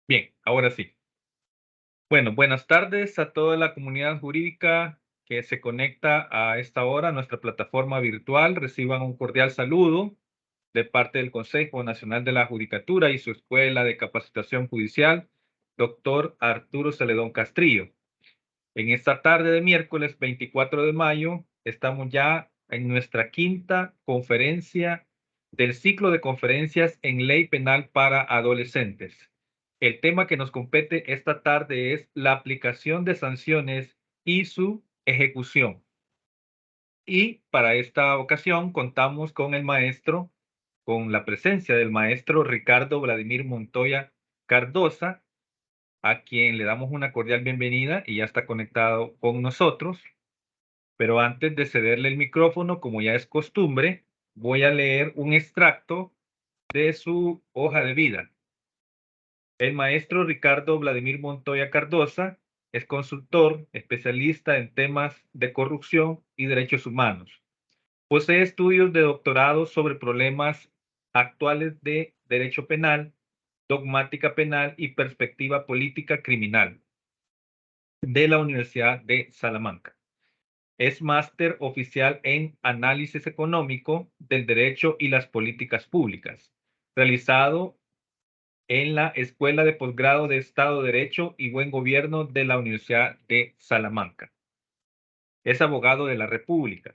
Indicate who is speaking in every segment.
Speaker 1: Bien, ahora sí. Bueno, buenas tardes a toda la comunidad jurídica que se conecta a esta hora a nuestra plataforma virtual. Reciban un cordial saludo de parte del Consejo Nacional de la Judicatura y su Escuela de Capacitación Judicial, doctor Arturo Celedón Castrillo. En esta tarde de miércoles 24 de mayo estamos ya en nuestra quinta conferencia del ciclo de conferencias en ley penal para adolescentes. El tema que nos compete esta tarde es la aplicación de sanciones y su ejecución. Y para esta ocasión contamos con la presencia del maestro Ricardo Vladimir Montoya Cardosa, a quien le damos una cordial bienvenida y ya está conectado con nosotros. Pero antes de cederle el micrófono, como ya es costumbre, voy a leer un extracto de su hoja de vida. El maestro Ricardo Vladimir Montoya Cardosa es consultor, especialista en temas de corrupción y derechos humanos. Posee estudios de doctorado sobre problemas actuales de derecho penal, dogmática penal y perspectiva política criminal de la Universidad de Salamanca. Es máster oficial en Análisis Económico del Derecho y las Políticas Públicas, realizado en la Escuela de Posgrado de Estado de Derecho y Buen Gobierno de la Universidad de Salamanca. Es abogado de la República,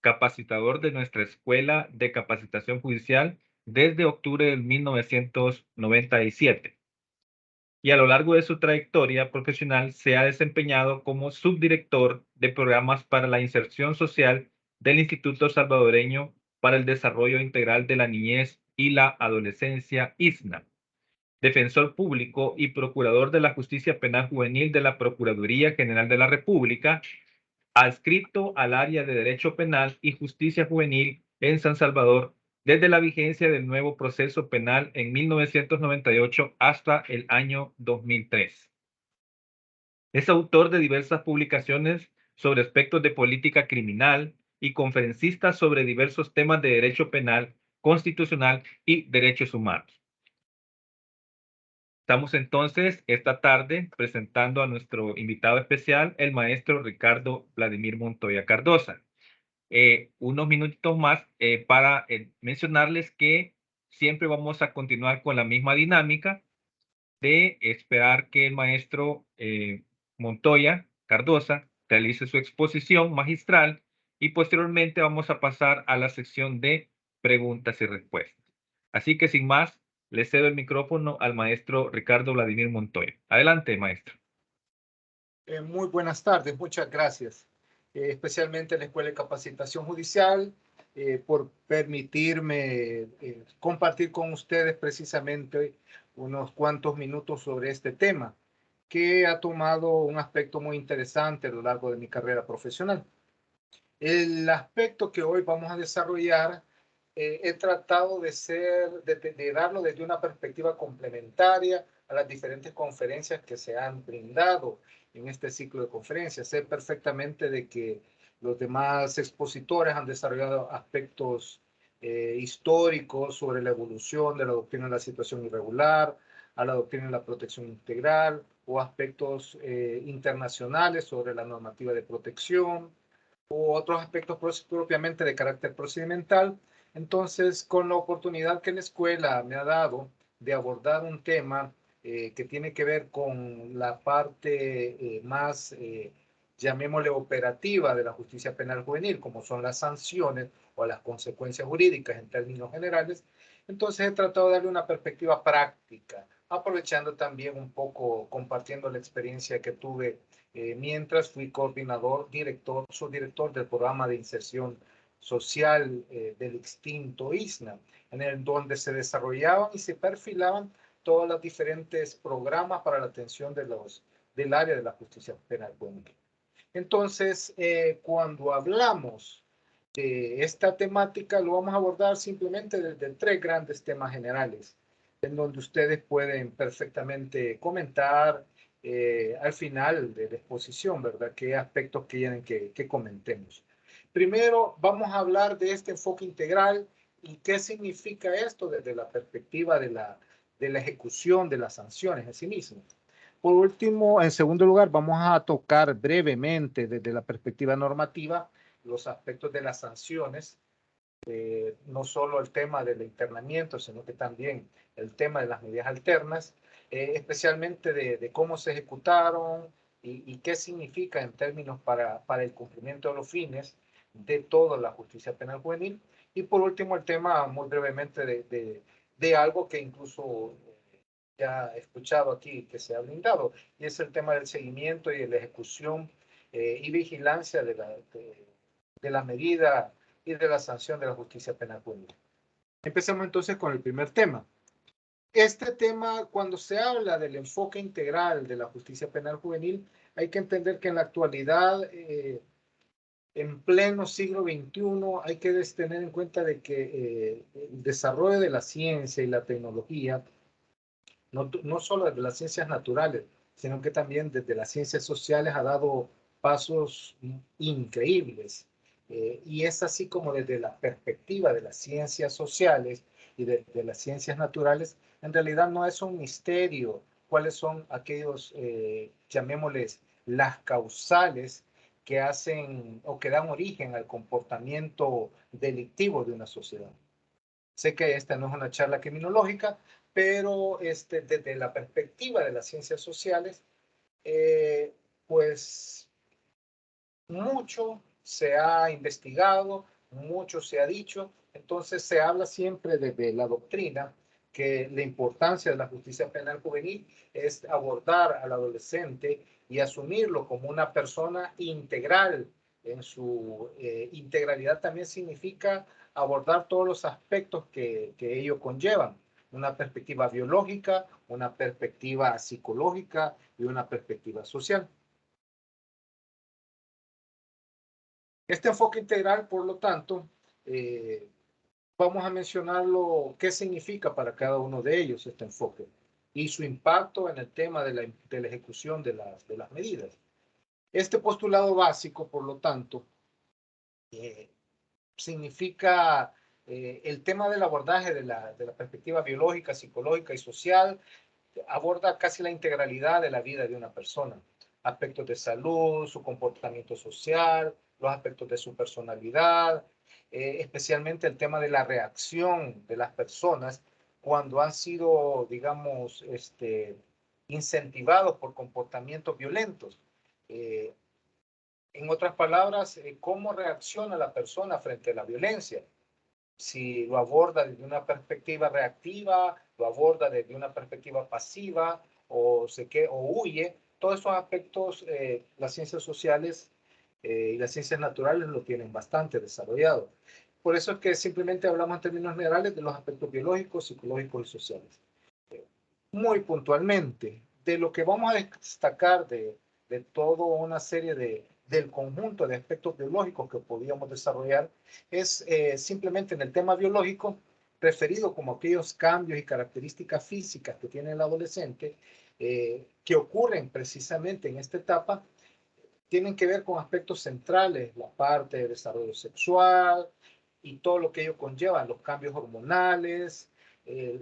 Speaker 1: capacitador de nuestra Escuela de Capacitación Judicial desde octubre de 1997. Y a lo largo de su trayectoria profesional se ha desempeñado como subdirector de programas para la inserción social del Instituto Salvadoreño para el Desarrollo Integral de la Niñez y la Adolescencia, ISNA, defensor público y procurador de la Justicia Penal Juvenil de la Procuraduría General de la República, adscrito al área de Derecho Penal y Justicia Juvenil en San Salvador desde la vigencia del nuevo proceso penal en 1998 hasta el año 2003. Es autor de diversas publicaciones sobre aspectos de política criminal y conferencista sobre diversos temas de derecho penal, constitucional y derechos humanos. Estamos entonces esta tarde presentando a nuestro invitado especial, el maestro Ricardo Vladimir Montoya Cardosa. Unos minutitos más para mencionarles que siempre vamos a continuar con la misma dinámica de esperar que el maestro Montoya Cardosa realice su exposición magistral y posteriormente vamos a pasar a la sección de preguntas y respuestas. Así que sin más, le cedo el micrófono al maestro Ricardo Vladimir Montoya. Adelante, maestro.
Speaker 2: Muy buenas tardes, muchas gracias. Especialmente a la Escuela de Capacitación Judicial por permitirme compartir con ustedes precisamente unos cuantos minutos sobre este tema que ha tomado un aspecto muy interesante a lo largo de mi carrera profesional. El aspecto que hoy vamos a desarrollar he tratado de darlo desde una perspectiva complementaria a las diferentes conferencias que se han brindado en este ciclo de conferencias. Sé perfectamente de que los demás expositores han desarrollado aspectos históricos sobre la evolución de la doctrina de la situación irregular, a la doctrina de la protección integral, o aspectos internacionales sobre la normativa de protección, u otros aspectos propiamente de carácter procedimental. Entonces, con la oportunidad que la escuela me ha dado de abordar un tema que tiene que ver con la parte más, llamémosle, operativa de la justicia penal juvenil, como son las sanciones o las consecuencias jurídicas en términos generales, entonces he tratado de darle una perspectiva práctica, aprovechando también un poco, compartiendo la experiencia que tuve mientras fui coordinador, subdirector del programa de inserción social del extinto ISNA, en el donde se desarrollaban y se perfilaban todos los diferentes programas para la atención del área de la justicia penal juvenil. Entonces, cuando hablamos de esta temática, lo vamos a abordar simplemente desde tres grandes temas generales, en donde ustedes pueden perfectamente comentar al final de la exposición, ¿verdad? ¿Qué aspectos quieren que comentemos? Primero, vamos a hablar de este enfoque integral y qué significa esto desde la perspectiva de la ejecución de las sanciones en sí mismas. Por último, en segundo lugar, vamos a tocar brevemente desde la perspectiva normativa los aspectos de las sanciones, no solo el tema del internamiento, sino que también el tema de las medidas alternas, especialmente de cómo se ejecutaron y qué significa en términos para el cumplimiento de los fines de toda la justicia penal juvenil. Y por último, el tema muy brevemente de algo que incluso ya he escuchado aquí que se ha brindado, y es el tema del seguimiento y de la ejecución y vigilancia de la medida y de la sanción de la justicia penal juvenil. Empecemos entonces con el primer tema. Este tema, cuando se habla del enfoque integral de la justicia penal juvenil, hay que entender que en la actualidad, en pleno siglo XXI, hay que tener en cuenta de que el desarrollo de la ciencia y la tecnología, no solo desde las ciencias naturales, sino que también desde las ciencias sociales ha dado pasos increíbles. Y es así como desde la perspectiva de las ciencias sociales y de las ciencias naturales, en realidad no es un misterio cuáles son aquellos, llamémosles, las causales que hacen o que dan origen al comportamiento delictivo de una sociedad. Sé que esta no es una charla criminológica, pero desde la perspectiva de las ciencias sociales, pues mucho se ha investigado, mucho se ha dicho, entonces se habla siempre desde la doctrina que la importancia de la justicia penal juvenil es abordar al adolescente y asumirlo como una persona integral. En su integralidad también significa abordar todos los aspectos que ello conllevan, una perspectiva biológica, una perspectiva psicológica y una perspectiva social. Este enfoque integral, por lo tanto, vamos a mencionarlo, qué significa para cada uno de ellos este enfoque y su impacto en el tema de la ejecución de las medidas. Este postulado básico, por lo tanto, significa el tema del abordaje de la perspectiva biológica, psicológica y social, aborda casi la integralidad de la vida de una persona, aspectos de salud, su comportamiento social, los aspectos de su personalidad, especialmente el tema de la reacción de las personas cuando han sido, digamos, incentivados por comportamientos violentos. En otras palabras, cómo reacciona la persona frente a la violencia. Si lo aborda desde una perspectiva reactiva, lo aborda desde una perspectiva pasiva o huye. Todos esos aspectos las ciencias sociales y las ciencias naturales lo tienen bastante desarrollado. Por eso es que simplemente hablamos en términos generales de los aspectos biológicos, psicológicos y sociales. Muy puntualmente, de lo que vamos a destacar de toda una serie del conjunto de aspectos biológicos que podíamos desarrollar es simplemente en el tema biológico, referido como aquellos cambios y características físicas que tiene el adolescente, que ocurren precisamente en esta etapa, tienen que ver con aspectos centrales, la parte de desarrollo sexual y todo lo que ello conlleva, los cambios hormonales,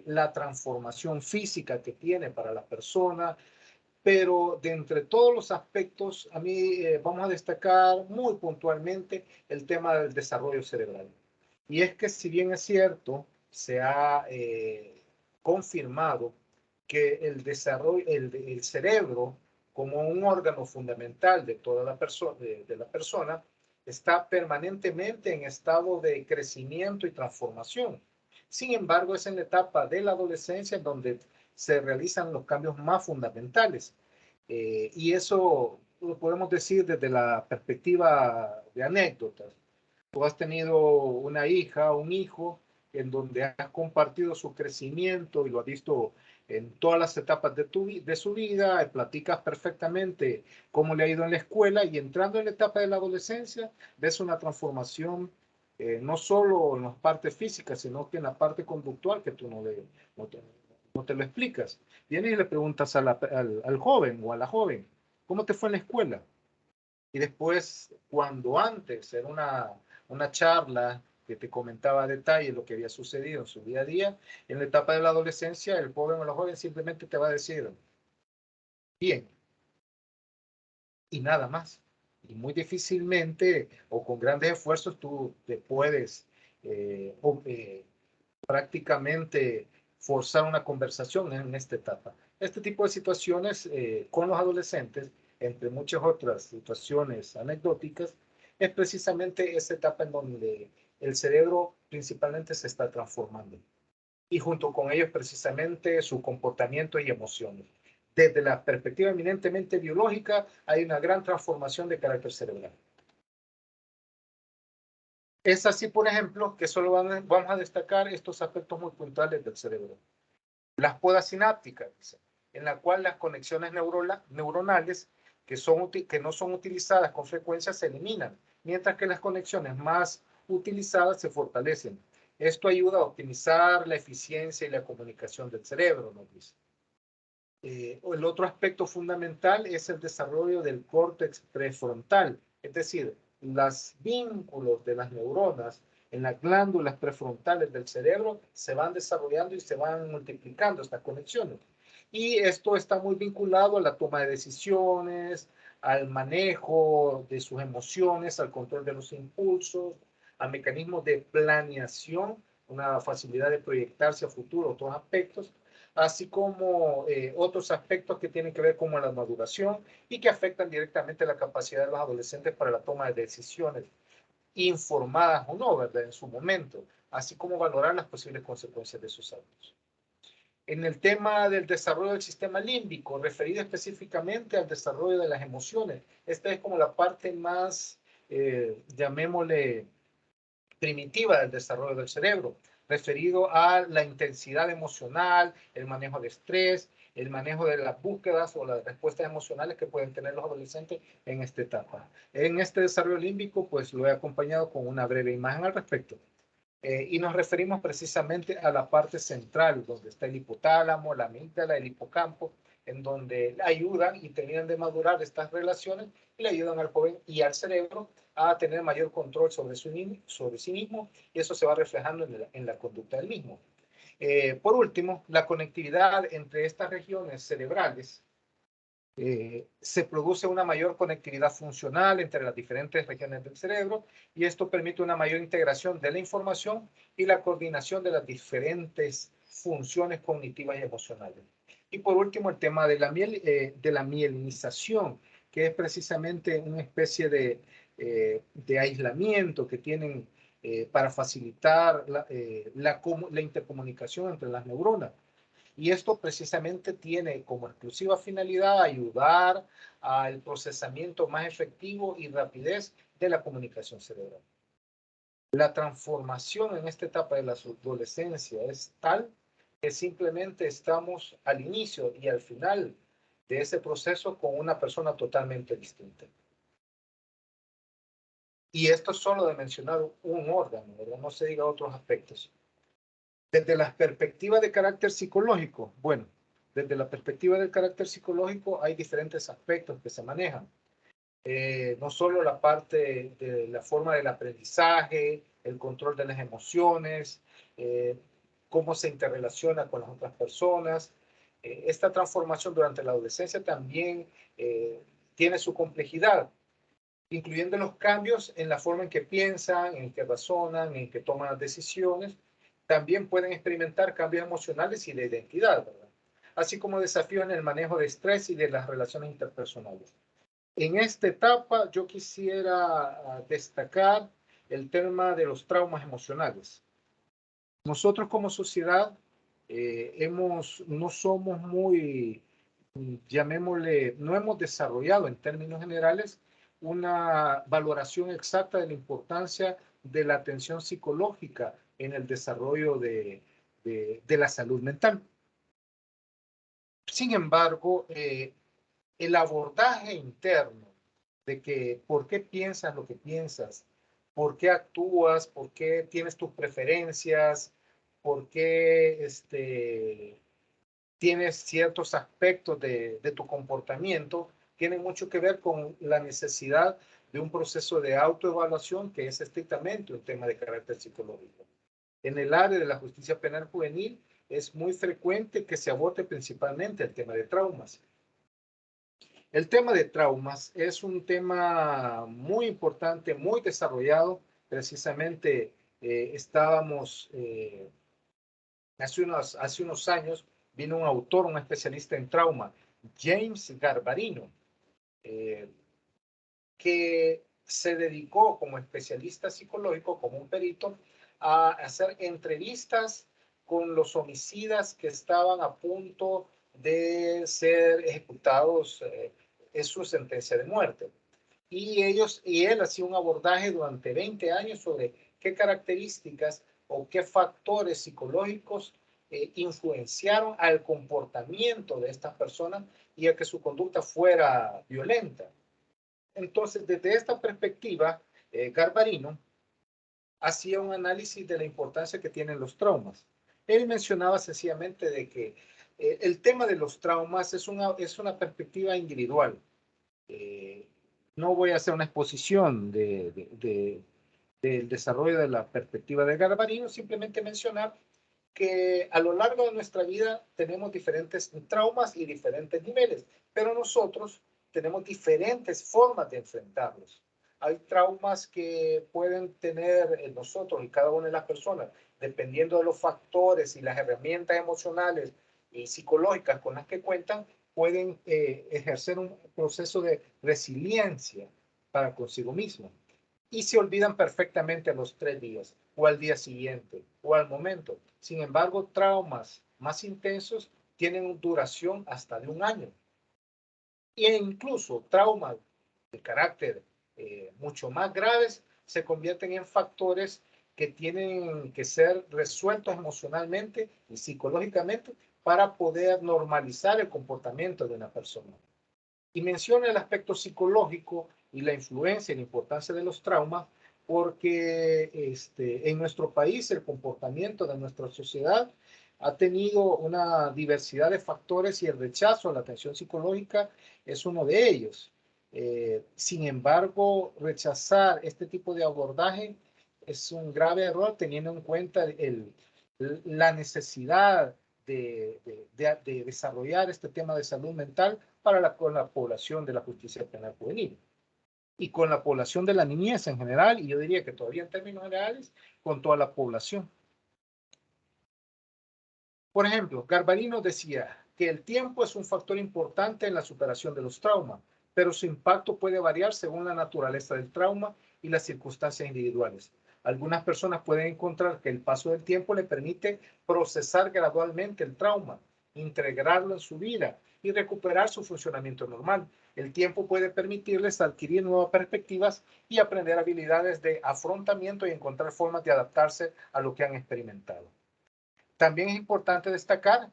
Speaker 2: la transformación física que tiene para la persona, pero de entre todos los aspectos, a mí vamos a destacar muy puntualmente el tema del desarrollo cerebral. Y es que si bien es cierto, se ha confirmado que el desarrollo, el cerebro como un órgano fundamental de toda la persona, de la persona, está permanentemente en estado de crecimiento y transformación. Sin embargo, es en la etapa de la adolescencia donde se realizan los cambios más fundamentales. Y eso lo podemos decir desde la perspectiva de anécdotas. Tú has tenido una hija, un hijo, en donde has compartido su crecimiento y lo has visto en todas las etapas de su vida, platicas perfectamente cómo le ha ido en la escuela y entrando en la etapa de la adolescencia, ves una transformación no solo en la parte física, sino que en la parte conductual que tú no te lo explicas. Vienes y le preguntas al joven o a la joven, ¿cómo te fue en la escuela? Y después, cuando antes era una charla que te comentaba a detalle lo que había sucedido en su día a día, en la etapa de la adolescencia, el joven o la joven simplemente te va a decir, bien, y nada más. Y muy difícilmente o con grandes esfuerzos tú te puedes prácticamente forzar una conversación en esta etapa. Este tipo de situaciones con los adolescentes, entre muchas otras situaciones anecdóticas, es precisamente esa etapa en donde el cerebro principalmente se está transformando y junto con ellos precisamente su comportamiento y emociones. Desde la perspectiva eminentemente biológica hay una gran transformación de carácter cerebral. Es así, por ejemplo, que solo vamos a destacar estos aspectos muy puntuales del cerebro. Las podas sinápticas, en la cual las conexiones neuronales que no son utilizadas con frecuencia se eliminan, mientras que las conexiones más utilizadas se fortalecen. Esto ayuda a optimizar la eficiencia y la comunicación del cerebro, nos dice. El otro aspecto fundamental es el desarrollo del córtex prefrontal, es decir, los vínculos de las neuronas en las glándulas prefrontales del cerebro se van desarrollando y se van multiplicando estas conexiones. Y esto está muy vinculado a la toma de decisiones, al manejo de sus emociones, al control de los impulsos, a mecanismos de planeación, una facilidad de proyectarse a futuro, otros aspectos, así como otros aspectos que tienen que ver con la maduración y que afectan directamente la capacidad de los adolescentes para la toma de decisiones, informadas o no, ¿verdad? En su momento, así como valorar las posibles consecuencias de sus actos. En el tema del desarrollo del sistema límbico, referido específicamente al desarrollo de las emociones, esta es como la parte más, llamémosle, primitiva del desarrollo del cerebro, referido a la intensidad emocional, el manejo de estrés, el manejo de las búsquedas o las respuestas emocionales que pueden tener los adolescentes en esta etapa. En este desarrollo límbico, pues lo he acompañado con una breve imagen al respecto. Y nos referimos precisamente a la parte central, donde está el hipotálamo, la amígdala, el hipocampo, en donde ayudan y terminan de madurar estas relaciones y le ayudan al joven y al cerebro a tener mayor control sobre sí mismo, y eso se va reflejando en la conducta del mismo. Por último, la conectividad entre estas regiones cerebrales se produce una mayor conectividad funcional entre las diferentes regiones del cerebro y esto permite una mayor integración de la información y la coordinación de las diferentes funciones cognitivas y emocionales. Y por último, el tema de la mielinización, que es precisamente una especie de aislamiento que tienen para facilitar la intercomunicación entre las neuronas. Y esto precisamente tiene como exclusiva finalidad ayudar al procesamiento más efectivo y rapidez de la comunicación cerebral. La transformación en esta etapa de la adolescencia es tal que simplemente estamos al inicio y al final de ese proceso con una persona totalmente distinta. Y esto es solo de mencionar un órgano, ¿verdad? No se diga otros aspectos. Desde la perspectiva de carácter psicológico, bueno, desde la perspectiva del carácter psicológico hay diferentes aspectos que se manejan. No solo la parte de la forma del aprendizaje, el control de las emociones, cómo se interrelaciona con las otras personas. Esta transformación durante la adolescencia también tiene su complejidad, incluyendo los cambios en la forma en que piensan, en que razonan, en que toman decisiones. También pueden experimentar cambios emocionales y de identidad, ¿verdad? Así como desafíos en el manejo de estrés y de las relaciones interpersonales. En esta etapa yo quisiera destacar el tema de los traumas emocionales. Nosotros como sociedad no somos muy, llamémosle, no hemos desarrollado en términos generales una valoración exacta de la importancia de la atención psicológica en el desarrollo de la salud mental. Sin embargo, el abordaje interno de que por qué piensas lo que piensas, por qué actúas, por qué tienes tus preferencias, por qué tienes ciertos aspectos de tu comportamiento, tienen mucho que ver con la necesidad de un proceso de autoevaluación que es estrictamente un tema de carácter psicológico. En el área de la justicia penal juvenil es muy frecuente que se aborde principalmente el tema de traumas. El tema de traumas es un tema muy importante, muy desarrollado. Precisamente estábamos, hace unos años, vino un autor, un especialista en trauma, James Garbarino, que se dedicó como especialista psicológico, como un perito, a hacer entrevistas con los homicidas que estaban a punto de ser ejecutados en su sentencia de muerte. Y él hacía un abordaje durante 20 años sobre qué características o qué factores psicológicos influenciaron al comportamiento de estas personas y a que su conducta fuera violenta. Entonces, desde esta perspectiva, Garbarino hacía un análisis de la importancia que tienen los traumas. Él mencionaba sencillamente de que el tema de los traumas es una perspectiva individual. No voy a hacer una exposición del desarrollo de la perspectiva de Garbarino, simplemente mencionar que a lo largo de nuestra vida tenemos diferentes traumas y diferentes niveles, pero nosotros tenemos diferentes formas de enfrentarlos. Hay traumas que pueden tener nosotros y cada una de las personas, dependiendo de los factores y las herramientas emocionales y psicológicas con las que cuentan, pueden ejercer un proceso de resiliencia para consigo mismo. Y se olvidan perfectamente a los 3 días, o al día siguiente, o al momento. Sin embargo, traumas más intensos tienen duración hasta de un año. E incluso traumas de carácter mucho más graves se convierten en factores que tienen que ser resueltos emocionalmente y psicológicamente para poder normalizar el comportamiento de una persona. Y menciona el aspecto psicológico y la influencia y la importancia de los traumas, porque en nuestro país el comportamiento de nuestra sociedad ha tenido una diversidad de factores y el rechazo a la atención psicológica es uno de ellos. Sin embargo, rechazar este tipo de abordaje es un grave error teniendo en cuenta la necesidad de desarrollar este tema de salud mental con la población de la justicia penal juvenil y con la población de la niñez en general, y yo diría que todavía en términos generales, con toda la población. Por ejemplo, Garbarino decía que el tiempo es un factor importante en la superación de los traumas, pero su impacto puede variar según la naturaleza del trauma y las circunstancias individuales. Algunas personas pueden encontrar que el paso del tiempo le permite procesar gradualmente el trauma, integrarlo en su vida y recuperar su funcionamiento normal. El tiempo puede permitirles adquirir nuevas perspectivas y aprender habilidades de afrontamiento y encontrar formas de adaptarse a lo que han experimentado. También es importante destacar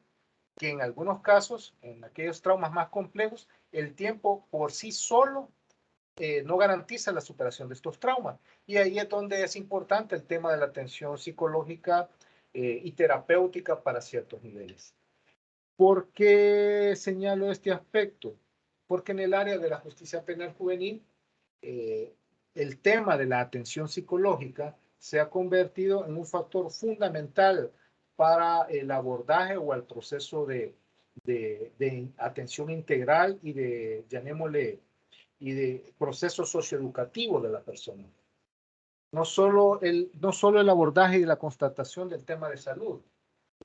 Speaker 2: que en algunos casos, en aquellos traumas más complejos, el tiempo por sí solo no garantiza la superación de estos traumas. Y ahí es donde es importante el tema de la atención psicológica y terapéutica para ciertos niveles. ¿Por qué señalo este aspecto? Porque en el área de la justicia penal juvenil, el tema de la atención psicológica se ha convertido en un factor fundamental para el abordaje o el proceso de atención integral y de, llamémosle, y de proceso socioeducativo de la persona. No solo el abordaje y la constatación del tema de salud,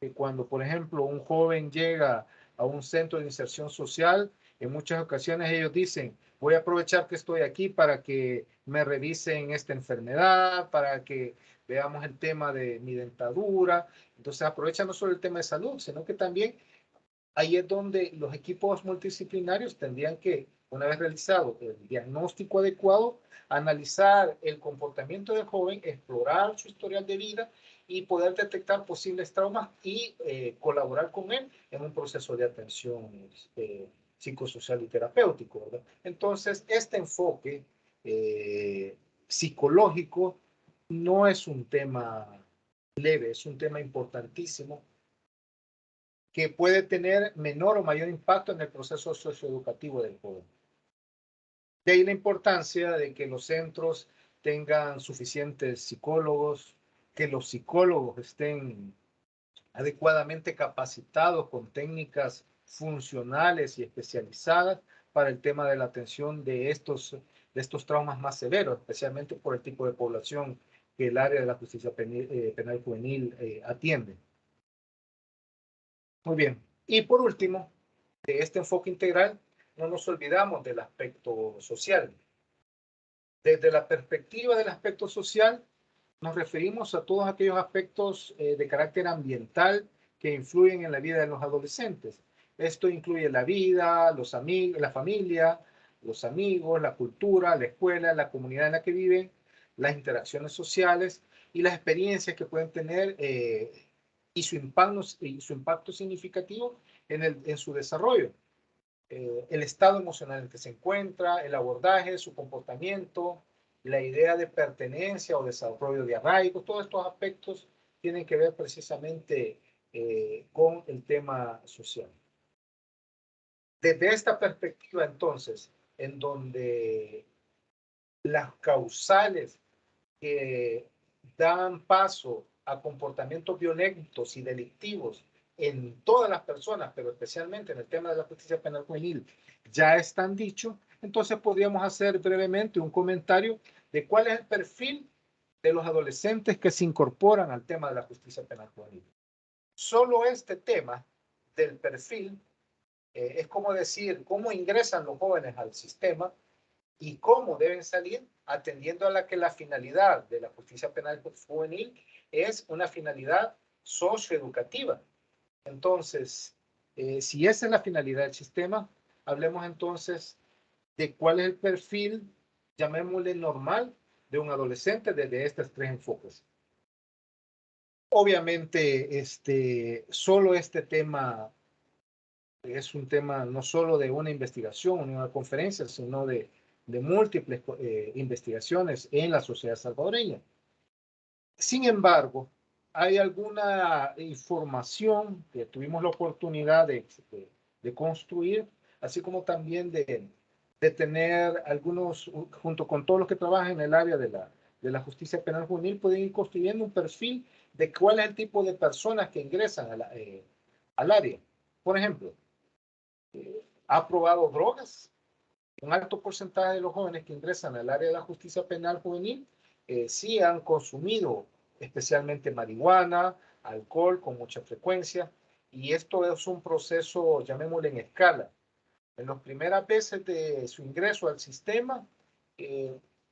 Speaker 2: que cuando, por ejemplo, un joven llega a un centro de inserción social, en muchas ocasiones ellos dicen, voy a aprovechar que estoy aquí para que me revisen esta enfermedad, para que veamos el tema de mi dentadura. Entonces aprovechan no solo el tema de salud, sino que también ahí es donde los equipos multidisciplinarios tendrían que, una vez realizado el diagnóstico adecuado, analizar el comportamiento del joven, explorar su historial de vida y poder detectar posibles traumas y colaborar con él en un proceso de atención psicosocial y terapéutico, ¿verdad? Entonces, este enfoque psicológico no es un tema leve, es un tema importantísimo que puede tener menor o mayor impacto en el proceso socioeducativo del joven. De ahí la importancia de que los centros tengan suficientes psicólogos, que los psicólogos estén adecuadamente capacitados con técnicas funcionales y especializadas para el tema de la atención de estos traumas más severos, especialmente por el tipo de población que el área de la justicia penal juvenil atiende. Muy bien. Y por último, de este enfoque integral, no nos olvidamos del aspecto social. Desde la perspectiva del aspecto social, nos referimos a todos aquellos aspectos de carácter ambiental que influyen en la vida de los adolescentes. Esto incluye la vida, los amigos, la familia, los amigos, la cultura, la escuela, la comunidad en la que viven, las interacciones sociales y las experiencias que pueden tener y su impacto significativo en su desarrollo. El estado emocional en el que se encuentra, el abordaje, su comportamiento, la idea de pertenencia o desarrollo de arraigo, todos estos aspectos tienen que ver precisamente con el tema social. Desde esta perspectiva, entonces, en donde las causales que dan paso a comportamientos violentos y delictivos en todas las personas, pero especialmente en el tema de la justicia penal juvenil, ya están dichos, entonces podríamos hacer brevemente un comentario de cuál es el perfil de los adolescentes que se incorporan al tema de la justicia penal juvenil. Solo este tema del perfil es como decir cómo ingresan los jóvenes al sistema y cómo deben salir, atendiendo a la que la finalidad de la justicia penal juvenil es una finalidad socioeducativa. Entonces, si esa es la finalidad del sistema, hablemos entonces de cuál es el perfil, llamémosle normal, de un adolescente desde estos tres enfoques. Obviamente, solo este tema es un tema no solo de una investigación, una conferencia, sino de múltiples investigaciones en la sociedad salvadoreña. Sin embargo, hay alguna información que tuvimos la oportunidad de construir, así como también de tener algunos, junto con todos los que trabajan en el área de la justicia penal juvenil, pueden ir construyendo un perfil de cuál es el tipo de personas que ingresan al área. Por ejemplo, ha probado drogas. Un alto porcentaje de los jóvenes que ingresan al área de la justicia penal juvenil sí han consumido especialmente marihuana, alcohol con mucha frecuencia, y esto es un proceso, llamémosle en escala. En las primeras veces de su ingreso al sistema,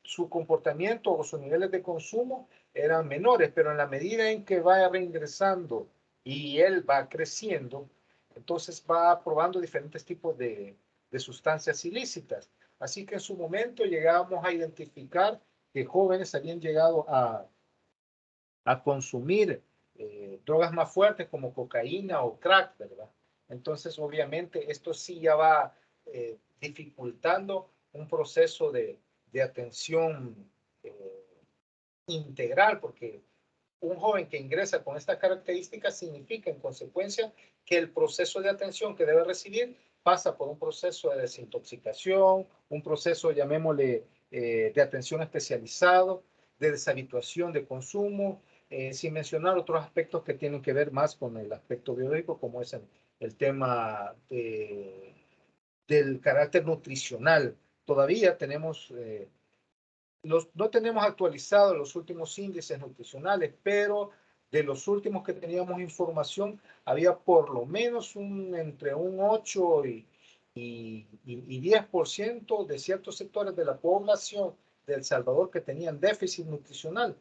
Speaker 2: su comportamiento o sus niveles de consumo eran menores, pero en la medida en que va reingresando y él va creciendo, entonces va probando diferentes tipos de sustancias ilícitas. Así que en su momento llegábamos a identificar que jóvenes habían llegado a consumir drogas más fuertes como cocaína o crack, ¿verdad? Entonces, obviamente, esto sí ya va dificultando un proceso de atención integral, porque un joven que ingresa con estas características significa en consecuencia que el proceso de atención que debe recibir pasa por un proceso de desintoxicación, un proceso, llamémosle, de atención especializado, de deshabituación de consumo, sin mencionar otros aspectos que tienen que ver más con el aspecto biológico, como es el tema del carácter nutricional. Todavía tenemos no tenemos actualizados los últimos índices nutricionales, pero de los últimos que teníamos información, había por lo menos entre un 8 y 10% de ciertos sectores de la población de El Salvador que tenían déficit nutricional.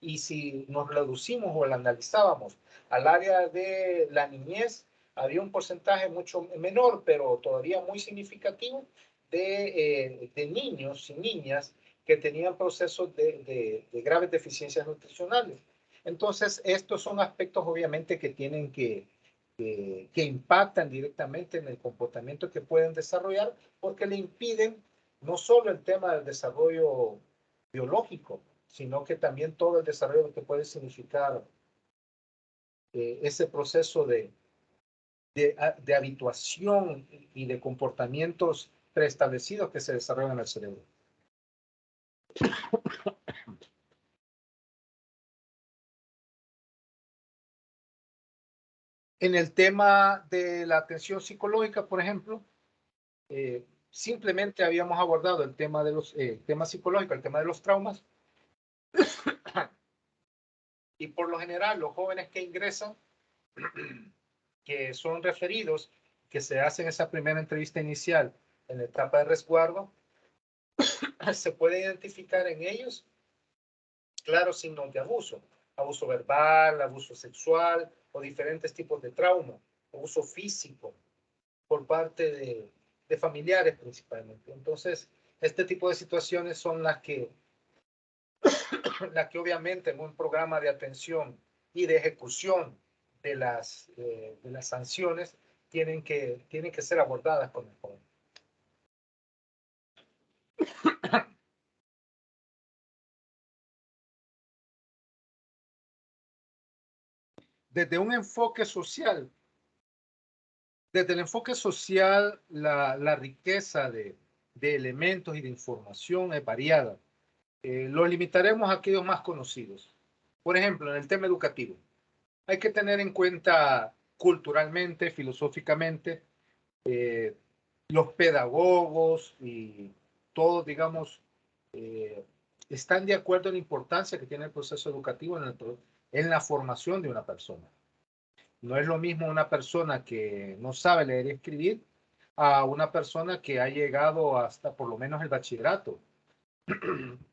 Speaker 2: Y si nos reducimos o la analizábamos al área de la niñez, había un porcentaje mucho menor, pero todavía muy significativo de niños y niñas que tenían procesos de graves deficiencias nutricionales. Entonces, estos son aspectos obviamente que tienen que impactan directamente en el comportamiento que pueden desarrollar porque le impiden no solo el tema del desarrollo biológico, sino que también todo el desarrollo que puede significar ese proceso de habituación y de comportamientos preestablecidos que se desarrollan en el cerebro. En el tema de la atención psicológica, por ejemplo, simplemente habíamos abordado el tema de los temas psicológicos, el tema de los traumas. Y por lo general, los jóvenes que ingresan, que son referidos, que se hacen esa primera entrevista inicial en la etapa de resguardo, se puede identificar en ellos claros signos de abuso, abuso verbal, abuso sexual o diferentes tipos de trauma, abuso físico por parte de familiares principalmente. Entonces, este tipo de situaciones son las que obviamente en un programa de atención y de ejecución de las sanciones tienen que ser abordadas con el joven. Desde un enfoque social, desde el enfoque social, la riqueza de elementos y de información es variada. Lo limitaremos a aquellos más conocidos. Por ejemplo, en el tema educativo, hay que tener en cuenta culturalmente, filosóficamente, los pedagogos y todos, digamos, están de acuerdo en la importancia que tiene el proceso educativo en la formación de una persona. No es lo mismo una persona que no sabe leer y escribir a una persona que ha llegado hasta por lo menos el bachillerato.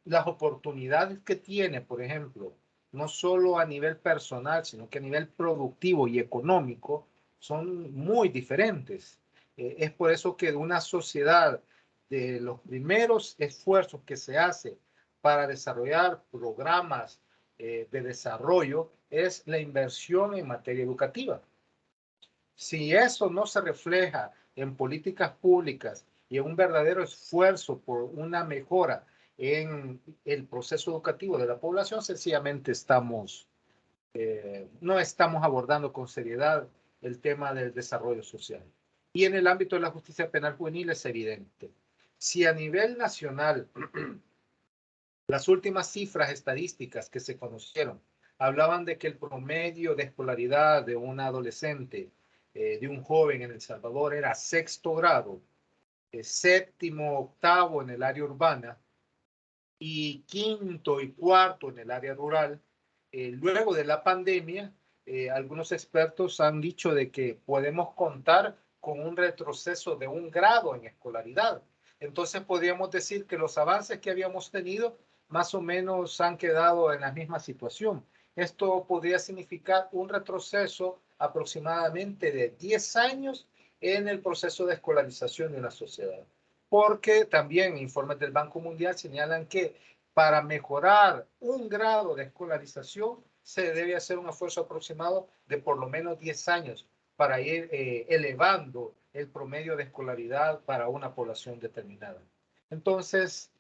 Speaker 2: Las oportunidades que tiene, por ejemplo, no solo a nivel personal, sino que a nivel productivo y económico, son muy diferentes. Es por eso que de una sociedad, de los primeros esfuerzos que se hace para desarrollar programas de desarrollo es la inversión en materia educativa. Si eso no se refleja en políticas públicas y en un verdadero esfuerzo por una mejora en el proceso educativo de la población, sencillamente no estamos abordando con seriedad el tema del desarrollo social. Y en el ámbito de la justicia penal juvenil es evidente. Si a nivel nacional las últimas cifras estadísticas que se conocieron hablaban de que el promedio de escolaridad de un adolescente, de un joven en El Salvador era sexto grado, séptimo, octavo en el área urbana y quinto y cuarto en el área rural. Luego de la pandemia, algunos expertos han dicho de que podemos contar con un retroceso de 1 grado en escolaridad. Entonces podríamos decir que los avances que habíamos tenido más o menos han quedado en la misma situación. Esto podría significar un retroceso aproximadamente de 10 años en el proceso de escolarización de una sociedad. Porque también informes del Banco Mundial señalan que para mejorar 1 grado de escolarización se debe hacer un esfuerzo aproximado de por lo menos 10 años para ir elevando el promedio de escolaridad para una población determinada. Entonces,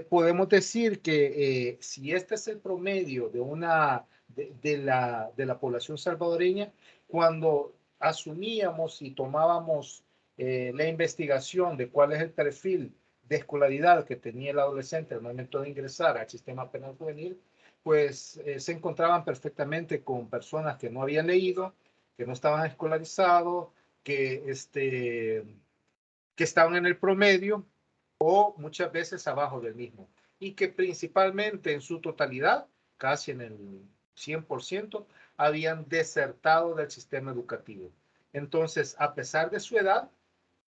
Speaker 2: podemos decir que si este es el promedio de la población salvadoreña, cuando asumíamos y tomábamos la investigación de cuál es el perfil de escolaridad que tenía el adolescente al momento de ingresar al sistema penal juvenil, pues se encontraban perfectamente con personas que no habían leído, que no estaban escolarizados, que estaban en el promedio o muchas veces abajo del mismo. Y que principalmente en su totalidad, casi en el 100%, habían desertado del sistema educativo. Entonces, a pesar de su edad,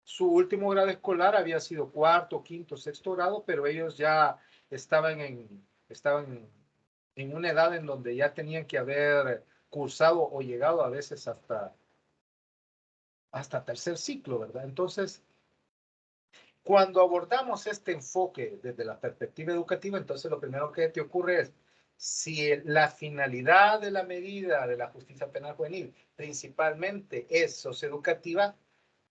Speaker 2: su último grado escolar había sido cuarto, quinto, sexto grado, pero ellos ya estaban en una edad en donde ya tenían que haber cursado o llegado a veces hasta tercer ciclo, ¿verdad? Entonces, cuando abordamos este enfoque desde la perspectiva educativa, entonces lo primero que te ocurre es, si la finalidad de la medida de la justicia penal juvenil principalmente es socioeducativa,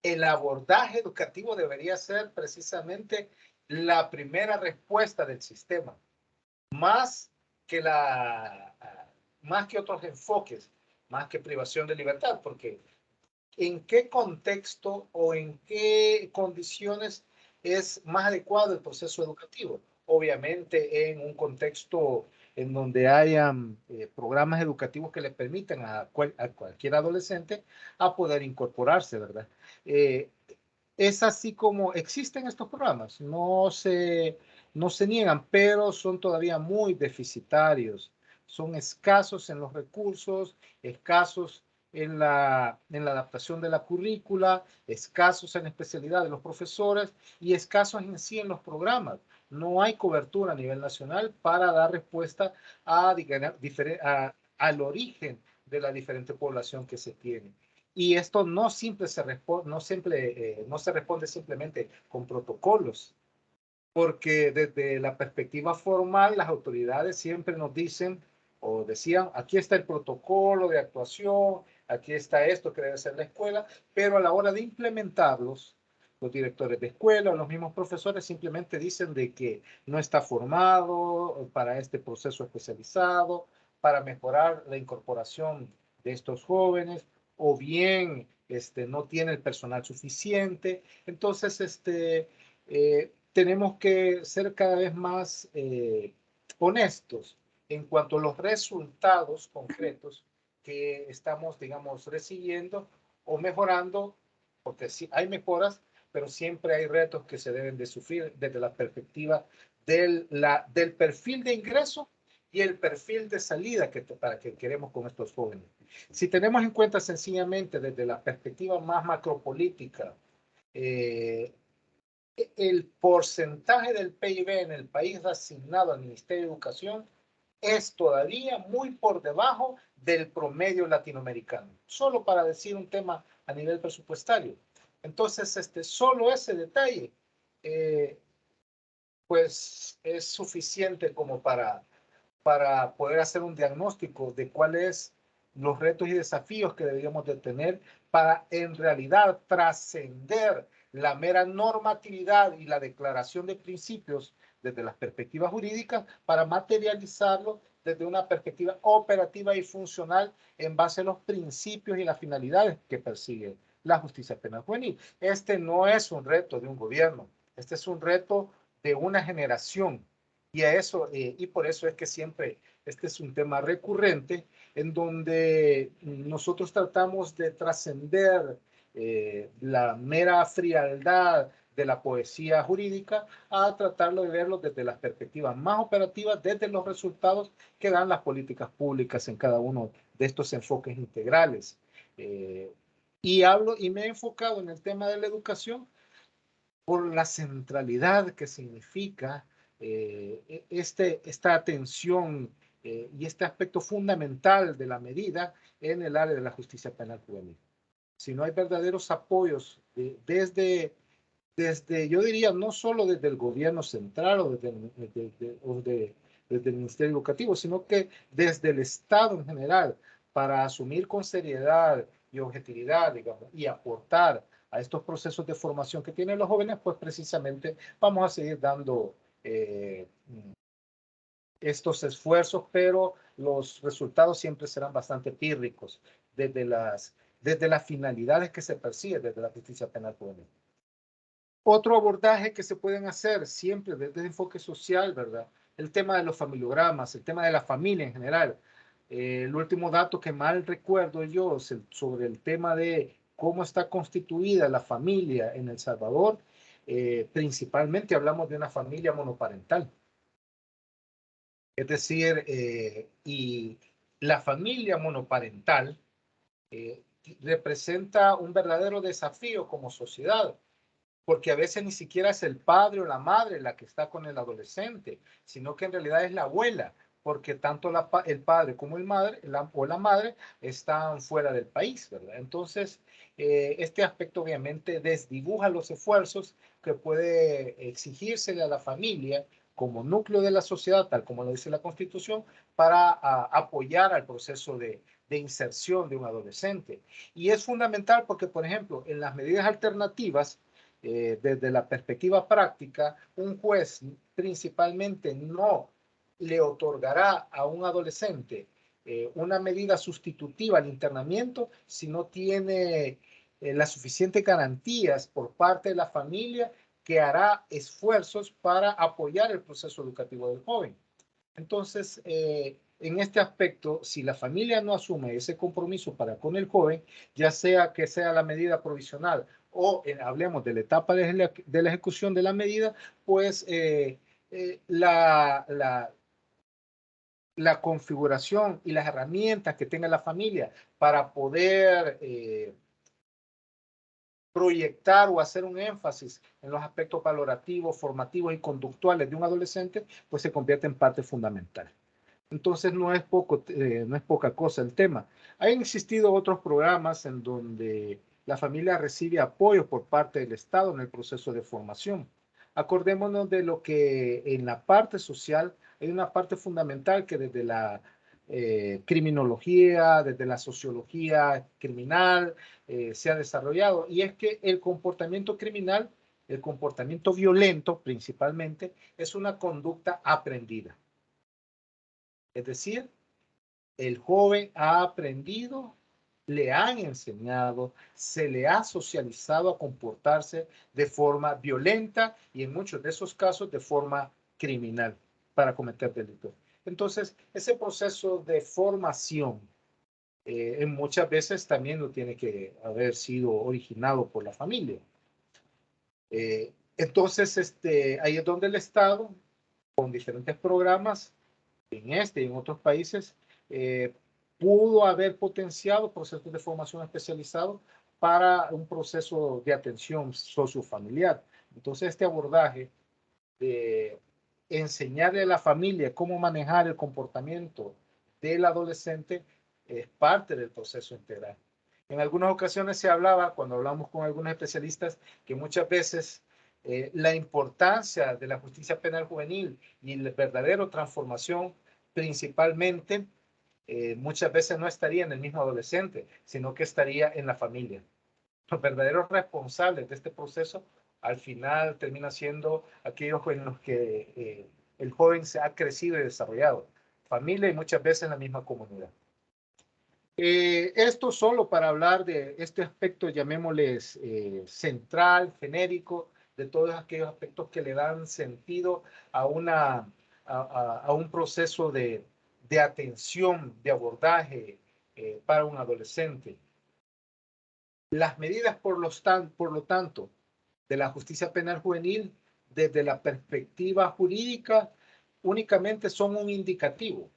Speaker 2: el abordaje educativo debería ser precisamente la primera respuesta del sistema, más que, más que otros enfoques, más que privación de libertad, porque ¿en qué contexto o en qué condiciones es más adecuado el proceso educativo. Obviamente en un contexto en donde hayan programas educativos que le permitan a cualquier adolescente a poder incorporarse, ¿verdad? Es así como existen estos programas, no se niegan, pero son todavía muy deficitarios, son escasos en los recursos, escasos en la adaptación de la currícula, escasos en la especialidad de los profesores y escasos en sí en los programas. No hay cobertura a nivel nacional para dar respuesta al origen de la diferente población que se tiene. Y esto no se responde simplemente con protocolos, porque desde la perspectiva formal las autoridades siempre nos dicen o decían, aquí está el protocolo de actuación, aquí está esto que debe ser la escuela, pero a la hora de implementarlos, los directores de escuela o los mismos profesores simplemente dicen de que no está formado para este proceso especializado, para mejorar la incorporación de estos jóvenes, o bien no tiene el personal suficiente. Entonces, tenemos que ser cada vez más honestos en cuanto a los resultados concretos que estamos, digamos, recibiendo o mejorando, porque sí hay mejoras, pero siempre hay retos que se deben de sufrir desde la perspectiva del perfil de ingreso y el perfil de salida para que queremos con estos jóvenes. Si tenemos en cuenta sencillamente desde la perspectiva más macropolítica, eh, el porcentaje del PIB en el país asignado al Ministerio de Educación es todavía muy por debajo del promedio latinoamericano, solo para decir un tema a nivel presupuestario. Entonces, solo ese detalle, eh, pues es suficiente como para poder hacer un diagnóstico de cuáles los retos y desafíos que deberíamos de tener para en realidad trascender la mera normatividad y la declaración de principios desde las perspectivas jurídicas para materializarlo desde una perspectiva operativa y funcional en base a los principios y las finalidades que persigue la justicia penal juvenil. Este no es un reto de un gobierno, este es un reto de una generación y a eso, y por eso es que siempre este es un tema recurrente en donde nosotros tratamos de trascender la mera frialdad de la poesía jurídica a tratarlo de verlo desde las perspectivas más operativas, desde los resultados que dan las políticas públicas en cada uno de estos enfoques integrales. Eh, y me he enfocado en el tema de la educación por la centralidad que significa esta atención y este aspecto fundamental de la medida en el área de la justicia penal juvenil. Si no hay verdaderos apoyos desde, yo diría, no solo desde el gobierno central desde el Ministerio Educativo, sino que desde el Estado en general, para asumir con seriedad y objetividad, digamos, y aportar a estos procesos de formación que tienen los jóvenes, pues precisamente vamos a seguir dando estos esfuerzos, pero los resultados siempre serán bastante pírricos desde las finalidades que se persiguen desde la justicia penal juvenil. Otro abordaje que se pueden hacer siempre desde el enfoque social, ¿verdad? El tema de los familiogramas, el tema de la familia en general. El último dato que mal recuerdo yo es sobre el tema de cómo está constituida la familia en El Salvador. Principalmente hablamos de una familia monoparental. Es decir, y la familia monoparental representa un verdadero desafío como sociedad porque a veces ni siquiera es el padre o la madre la que está con el adolescente, sino que en realidad es la abuela, porque tanto el padre como o la madre están fuera del país, ¿verdad? Entonces, este aspecto obviamente desdibuja los esfuerzos que puede exigirse a la familia como núcleo de la sociedad, tal como lo dice la Constitución, para apoyar al proceso de inserción de un adolescente. Y es fundamental porque, por ejemplo, en las medidas alternativas, desde la perspectiva práctica, un juez principalmente no le otorgará a un adolescente una medida sustitutiva al internamiento si no tiene las suficientes garantías por parte de la familia que hará esfuerzos para apoyar el proceso educativo del joven. Entonces, en este aspecto, si la familia no asume ese compromiso para con el joven, ya sea que sea la medida provisional o hablemos de la etapa de la ejecución de la medida, pues la configuración y las herramientas que tenga la familia para poder proyectar o hacer un énfasis en los aspectos valorativos, formativos y conductuales de un adolescente, pues se convierte en parte fundamental. Entonces no es poca cosa el tema. Han existido otros programas en donde la familia recibe apoyo por parte del Estado en el proceso de formación. Acordémonos de lo que en la parte social hay una parte fundamental que desde la criminología, desde la sociología criminal se ha desarrollado, y es que el comportamiento criminal, el comportamiento violento principalmente, es una conducta aprendida. Es decir, el joven ha aprendido, le han enseñado, se le ha socializado a comportarse de forma violenta y en muchos de esos casos de forma criminal para cometer delitos. Entonces, ese proceso de formación en muchas veces también lo tiene que haber sido originado por la familia. Entonces, ahí es donde el Estado, con diferentes programas, en este y en otros países, pudo haber potenciado procesos de formación especializado para un proceso de atención sociofamiliar. Entonces, este abordaje de enseñarle a la familia cómo manejar el comportamiento del adolescente es parte del proceso integral. En algunas ocasiones se hablaba, cuando hablamos con algunos especialistas, que muchas veces la importancia de la justicia penal juvenil y la verdadera transformación principalmente muchas veces no estaría en el mismo adolescente, sino que estaría en la familia. Los verdaderos responsables de este proceso al final termina siendo aquellos en los que el joven se ha crecido y desarrollado, familia y muchas veces en la misma comunidad. Esto solo para hablar de este aspecto, llamémosles central, genérico, de todos aquellos aspectos que le dan sentido a, a un proceso de atención, de abordaje para un adolescente. Las medidas, por lo tanto, de la justicia penal juvenil, desde la perspectiva jurídica, únicamente son un indicativo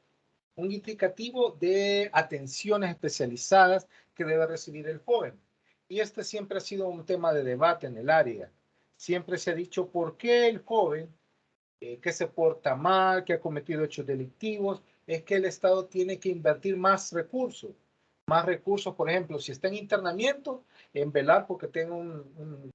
Speaker 2: de atenciones especializadas que debe recibir el joven. Y este siempre ha sido un tema de debate en el área. Siempre se ha dicho por qué el joven que se porta mal, que ha cometido hechos delictivos, es que el Estado tiene que invertir más recursos. Más recursos, por ejemplo, si está en internamiento, en velar porque tenga un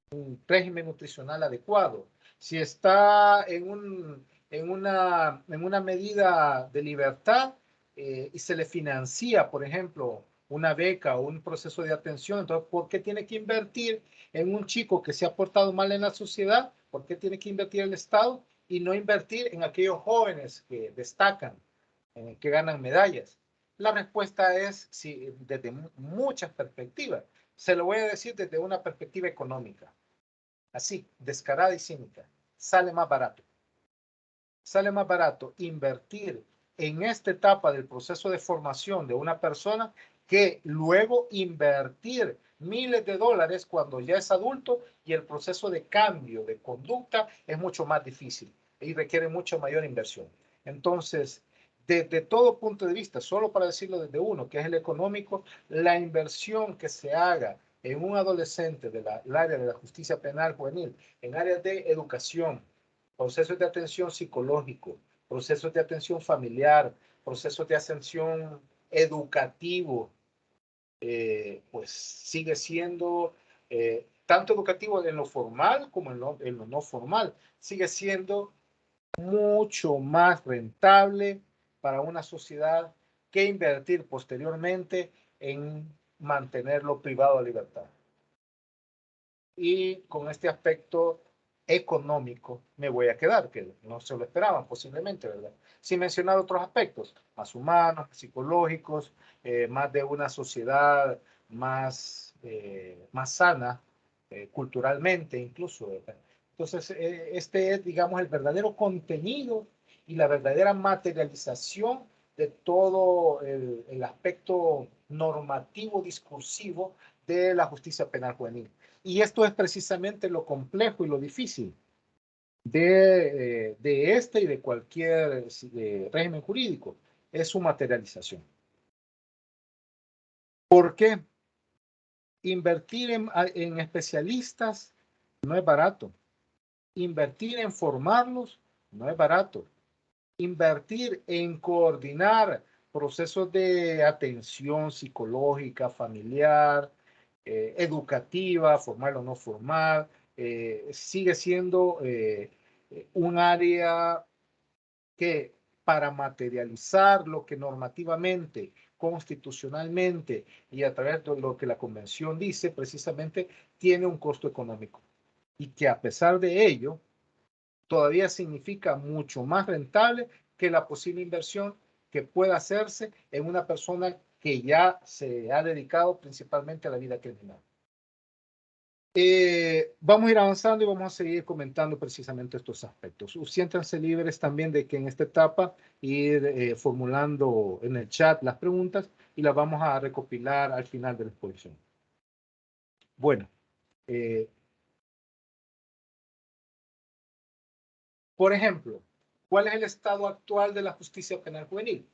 Speaker 2: régimen nutricional adecuado. Si está en una medida de libertad y se le financia, por ejemplo, una beca o un proceso de atención, entonces, ¿por qué tiene que invertir en un chico que se ha portado mal en la sociedad? ¿Por qué tiene que invertir el Estado y no invertir en aquellos jóvenes que destacan, que ganan medallas? La respuesta es sí, desde muchas perspectivas. Se lo voy a decir desde una perspectiva económica. Así, descarada y cínica. Sale más barato. Sale más barato invertir en esta etapa del proceso de formación de una persona que luego invertir miles de dólares cuando ya es adulto y el proceso de cambio de conducta es mucho más difícil y requiere mucha mayor inversión. Entonces, desde todo punto de vista, solo para decirlo desde uno, que es el económico, la inversión que se haga en un adolescente del área de la justicia penal juvenil, en áreas de educación, procesos de atención psicológico, procesos de atención familiar, procesos de atención educativo, pues sigue siendo tanto educativo en lo formal como en lo no formal, sigue siendo mucho más rentable para una sociedad que invertir posteriormente en mantenerlo privado de libertad. Y con este aspecto económico me voy a quedar, que no se lo esperaban posiblemente, ¿verdad? Sin mencionar otros aspectos, más humanos, psicológicos, más de una sociedad más sana, culturalmente incluso, ¿verdad? Entonces, este es, digamos, el verdadero contenido y la verdadera materialización de todo el aspecto normativo discursivo de la justicia penal juvenil. Y esto es precisamente lo complejo y lo difícil de este y de cualquier régimen jurídico, es su materialización. ¿Por qué? Invertir en especialistas no es barato. Invertir en formarlos no es barato. Invertir en coordinar procesos de atención psicológica, familiar, educativa, formal o no formal, sigue siendo un área que para materializar lo que normativamente, constitucionalmente y a través de lo que la convención dice, precisamente tiene un costo económico. Y que a pesar de ello, todavía significa mucho más rentable que la posible inversión que pueda hacerse en una persona que ya se ha dedicado principalmente a la vida criminal. Vamos a ir avanzando y vamos a seguir comentando precisamente estos aspectos. Siéntanse libres también de que en esta etapa ir formulando en el chat las preguntas y las vamos a recopilar al final de la exposición. Bueno, por ejemplo, ¿cuál es el estado actual de la justicia penal juvenil?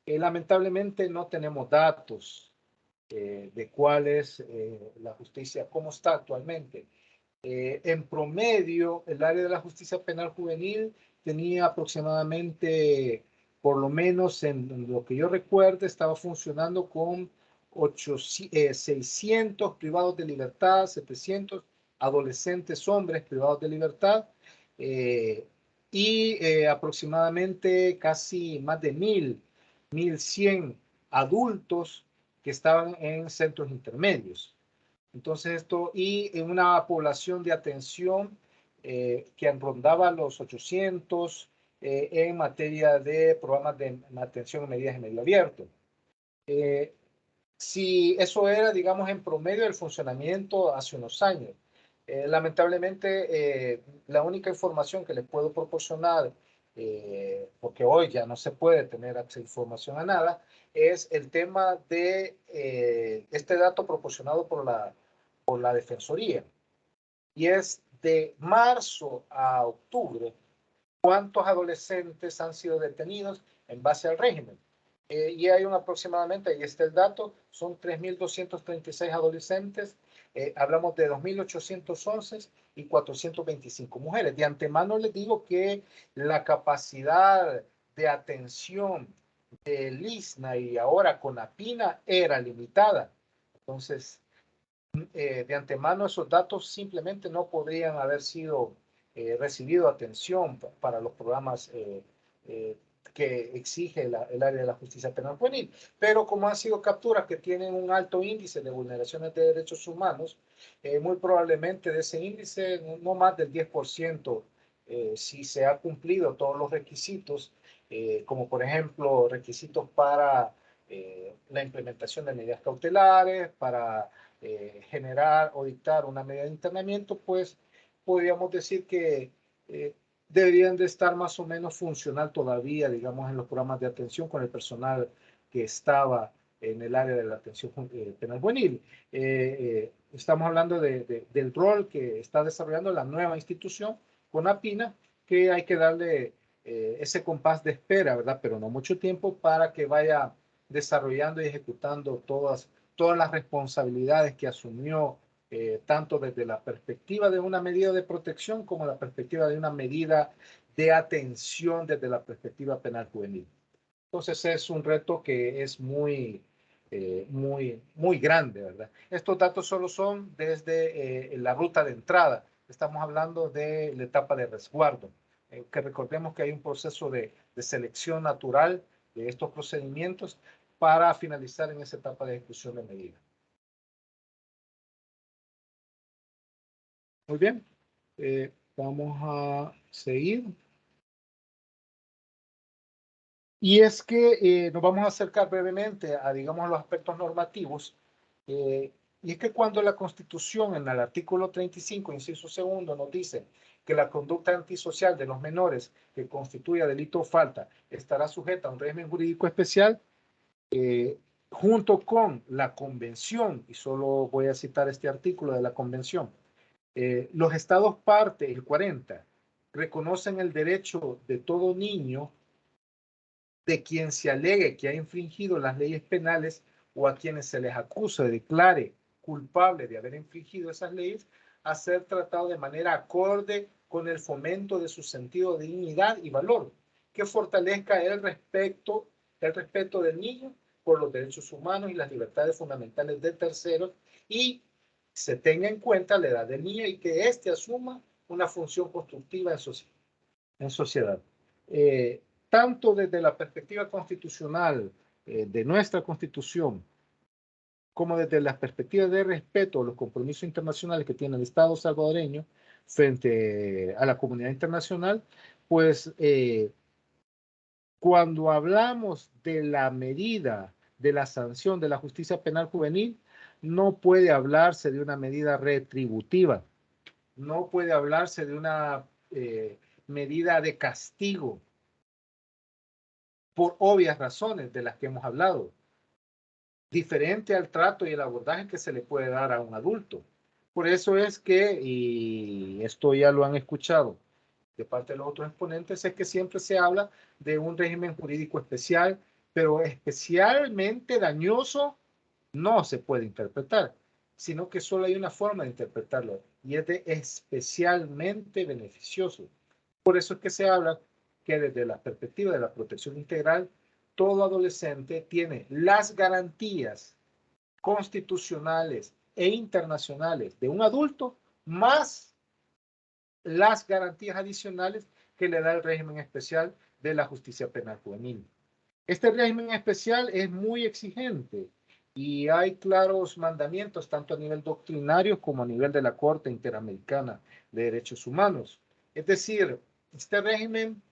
Speaker 2: Lamentablemente no tenemos datos de cuál es la justicia, cómo está actualmente. En promedio, el área de la justicia penal juvenil tenía aproximadamente, por lo menos en lo que yo recuerdo, estaba funcionando con 600 privados de libertad, 700 adolescentes hombres privados de libertad y aproximadamente casi más de 1,100 adultos que estaban en centros intermedios. Entonces esto, y en una población de atención que rondaba los 800 en materia de programas de atención en medidas de medio abierto. Si eso era, digamos, en promedio el funcionamiento hace unos años. Lamentablemente, la única información que les puedo proporcionar, porque hoy ya no se puede tener acceso a información a nada, es el tema de este dato proporcionado por la Defensoría. Y es de marzo a octubre, ¿cuántos adolescentes han sido detenidos en base al régimen? Y hay aproximadamente, ahí está el dato, son 3,236 adolescentes, hablamos de 2,811 y 425 mujeres. De antemano les digo que la capacidad de atención del ISNA y ahora con APINA era limitada. Entonces, de antemano esos datos simplemente no podrían haber sido recibido atención para los programas que exige el área de la justicia penal juvenil. Pero como han sido capturas que tienen un alto índice de vulneraciones de derechos humanos, muy probablemente de ese índice no más del 10%, si se ha cumplido todos los requisitos, como por ejemplo requisitos para la implementación de medidas cautelares, para generar o dictar una medida de internamiento, pues podríamos decir que deberían de estar más o menos funcional todavía, digamos, en los programas de atención con el personal que estaba en el área de la atención penal juvenil. Estamos hablando del rol que está desarrollando la nueva institución con APINA, que hay que darle ese compás de espera, ¿verdad? Pero no mucho tiempo para que vaya desarrollando y ejecutando todas las responsabilidades que asumió, tanto desde la perspectiva de una medida de protección como la perspectiva de una medida de atención desde la perspectiva penal juvenil. Entonces es un reto que es muy grande, ¿verdad? Estos datos solo son desde la ruta de entrada. Estamos hablando de la etapa de resguardo, que recordemos que hay un proceso de selección natural de estos procedimientos para finalizar en esa etapa de ejecución de medida. Muy bien, vamos a seguir. Y es que nos vamos a acercar brevemente a, digamos, los aspectos normativos. Y es que cuando la Constitución, en el artículo 35, inciso segundo, nos dice que la conducta antisocial de los menores que constituya delito o falta estará sujeta a un régimen jurídico especial, junto con la convención, y solo voy a citar este artículo de la convención, los estados parte, el 40, reconocen el derecho de todo niño de quien se alegue que ha infringido las leyes penales o a quienes se les acuse, declare culpable de haber infringido esas leyes, a ser tratado de manera acorde con el fomento de su sentido de dignidad y valor, que fortalezca el respeto del niño por los derechos humanos y las libertades fundamentales de terceros, y se tenga en cuenta la edad del niño y que éste asuma una función constructiva en sociedad. Tanto desde la perspectiva constitucional de nuestra Constitución, como desde la perspectiva de respeto a los compromisos internacionales que tiene el Estado salvadoreño frente a la comunidad internacional, pues cuando hablamos de la medida de la sanción de la justicia penal juvenil, no puede hablarse de una medida retributiva, no puede hablarse de una medida de castigo, por obvias razones de las que hemos hablado, diferente al trato y el abordaje que se le puede dar a un adulto. Por eso es que, y esto ya lo han escuchado de parte de los otros exponentes, es que siempre se habla de un régimen jurídico especial, pero especialmente dañoso no se puede interpretar, sino que solo hay una forma de interpretarlo, y es de especialmente beneficioso. Por eso es que se habla que desde la perspectiva de la protección integral, todo adolescente tiene las garantías constitucionales e internacionales de un adulto, más las garantías adicionales que le da el régimen especial de la justicia penal juvenil. Este régimen especial es muy exigente y hay claros mandamientos tanto a nivel doctrinario como a nivel de la Corte Interamericana de Derechos Humanos. Es decir, este régimen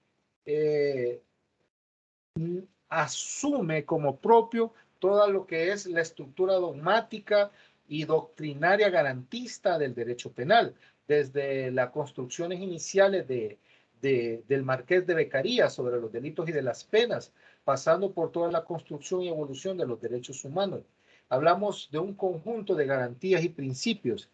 Speaker 2: asume como propio todo lo que es la estructura dogmática y doctrinaria garantista del derecho penal, desde las construcciones iniciales del Marqués de Beccaria sobre los delitos y de las penas, pasando por toda la construcción y evolución de los derechos humanos. Hablamos de un conjunto de garantías y principios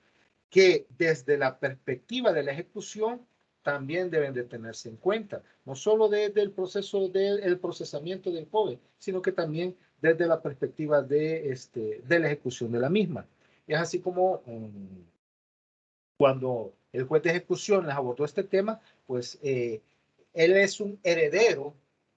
Speaker 2: que desde la perspectiva de la ejecución también deben de tenerse en cuenta, no solo desde el proceso del procesamiento del joven, sino que también desde la perspectiva de la ejecución de la misma. Es así como cuando el juez de ejecución les abordó este tema, pues él es un heredero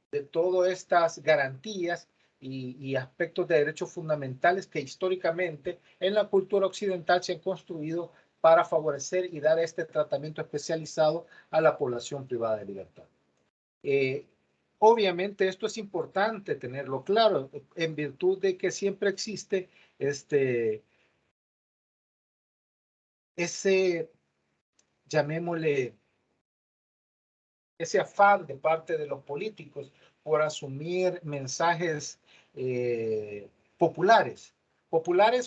Speaker 2: de todas estas garantías y aspectos de derechos fundamentales que históricamente en la cultura occidental se han construido para favorecer y dar este tratamiento especializado a la población privada de libertad. Obviamente esto es importante tenerlo claro, en virtud de que siempre existe ese, llamémosle, ese afán de parte de los políticos por asumir mensajes populares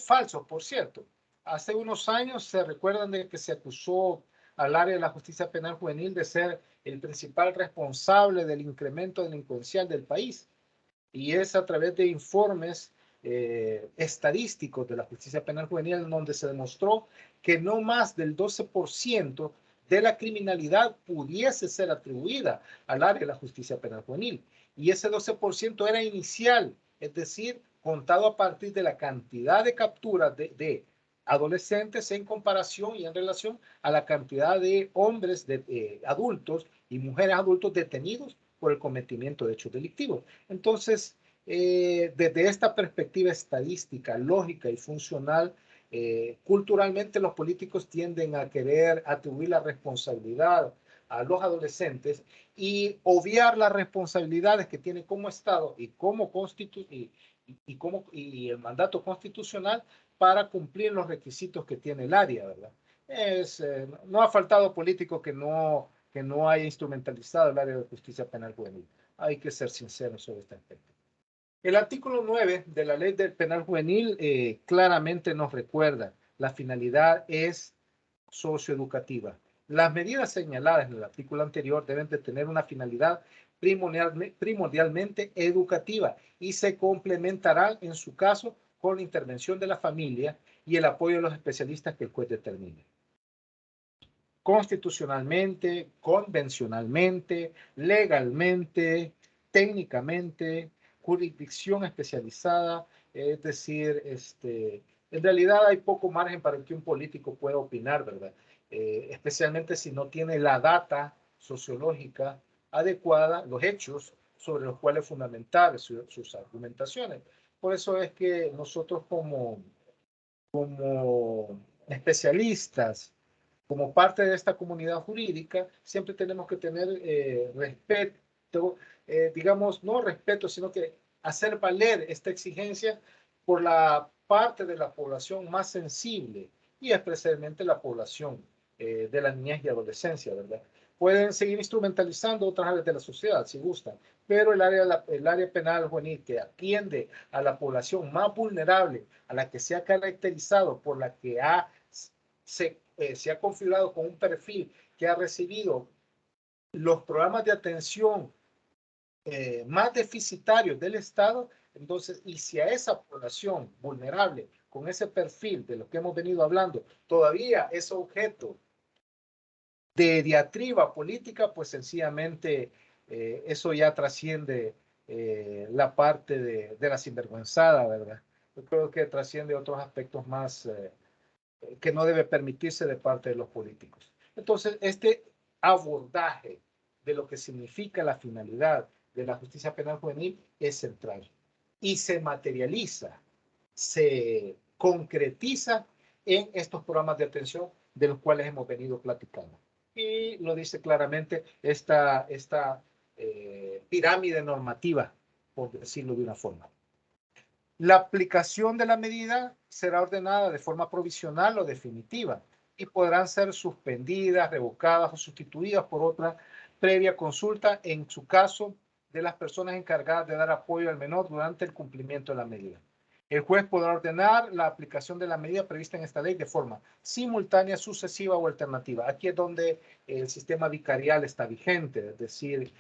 Speaker 2: falsos, por cierto. Hace unos años se recuerdan de que se acusó al área de la justicia penal juvenil de ser el principal responsable del incremento delincuencial del país. Y es a través de informes estadísticos de la justicia penal juvenil en donde se demostró que no más del 12% de la criminalidad pudiese ser atribuida al área de la justicia penal juvenil. Y ese 12% era inicial, es decir, contado a partir de la cantidad de capturas de adolescentes en comparación y en relación a la cantidad de hombres, adultos y mujeres adultos detenidos por el cometimiento de hechos delictivos. Entonces, desde esta perspectiva estadística, lógica y funcional, culturalmente los políticos tienden a querer atribuir la responsabilidad a los adolescentes y obviar las responsabilidades que tiene como Estado y como y el mandato constitucional para cumplir los requisitos que tiene el área, ¿verdad? No ha faltado político que no haya instrumentalizado el área de justicia penal juvenil. Hay que ser sinceros sobre este aspecto. El artículo 9 de la Ley del Penal Juvenil claramente nos recuerda, la finalidad es socioeducativa. Las medidas señaladas en el artículo anterior deben de tener una finalidad primordialmente educativa y se complementarán en su caso con la intervención de la familia y el apoyo de los especialistas que el juez determine. Constitucionalmente, convencionalmente, legalmente, técnicamente, jurisdicción especializada, es decir, en realidad hay poco margen para que un político pueda opinar, ¿verdad? Especialmente si no tiene la data sociológica adecuada, los hechos sobre los cuales fundamentar sus argumentaciones. Por eso es que nosotros como especialistas, como parte de esta comunidad jurídica, siempre tenemos que tener respeto, digamos, no respeto, sino que hacer valer esta exigencia por la parte de la población más sensible y especialmente la población de la niñez y adolescencia, ¿verdad? Pueden seguir instrumentalizando otras áreas de la sociedad si gustan, pero el área penal juvenil que atiende a la población más vulnerable, a la que se ha caracterizado por la que se ha configurado con un perfil que ha recibido los programas de atención más deficitarios del Estado, entonces, y si a esa población vulnerable con ese perfil de lo que hemos venido hablando todavía es objeto de diatriba política, pues sencillamente eso ya trasciende la parte de la sinvergüenzada, ¿verdad? Yo creo que trasciende otros aspectos más que no debe permitirse de parte de los políticos. Entonces, este abordaje de lo que significa la finalidad de la justicia penal juvenil es central y se materializa, se concretiza en estos programas de atención de los cuales hemos venido platicando. Y lo dice claramente esta pirámide normativa, por decirlo de una forma. La aplicación de la medida será ordenada de forma provisional o definitiva y podrán ser suspendidas, revocadas o sustituidas por otra previa consulta en su caso de las personas encargadas de dar apoyo al menor durante el cumplimiento de la medida. El juez podrá ordenar la aplicación de la medida prevista en esta ley de forma simultánea, sucesiva o alternativa. Aquí es donde el sistema vicarial está vigente, es decir,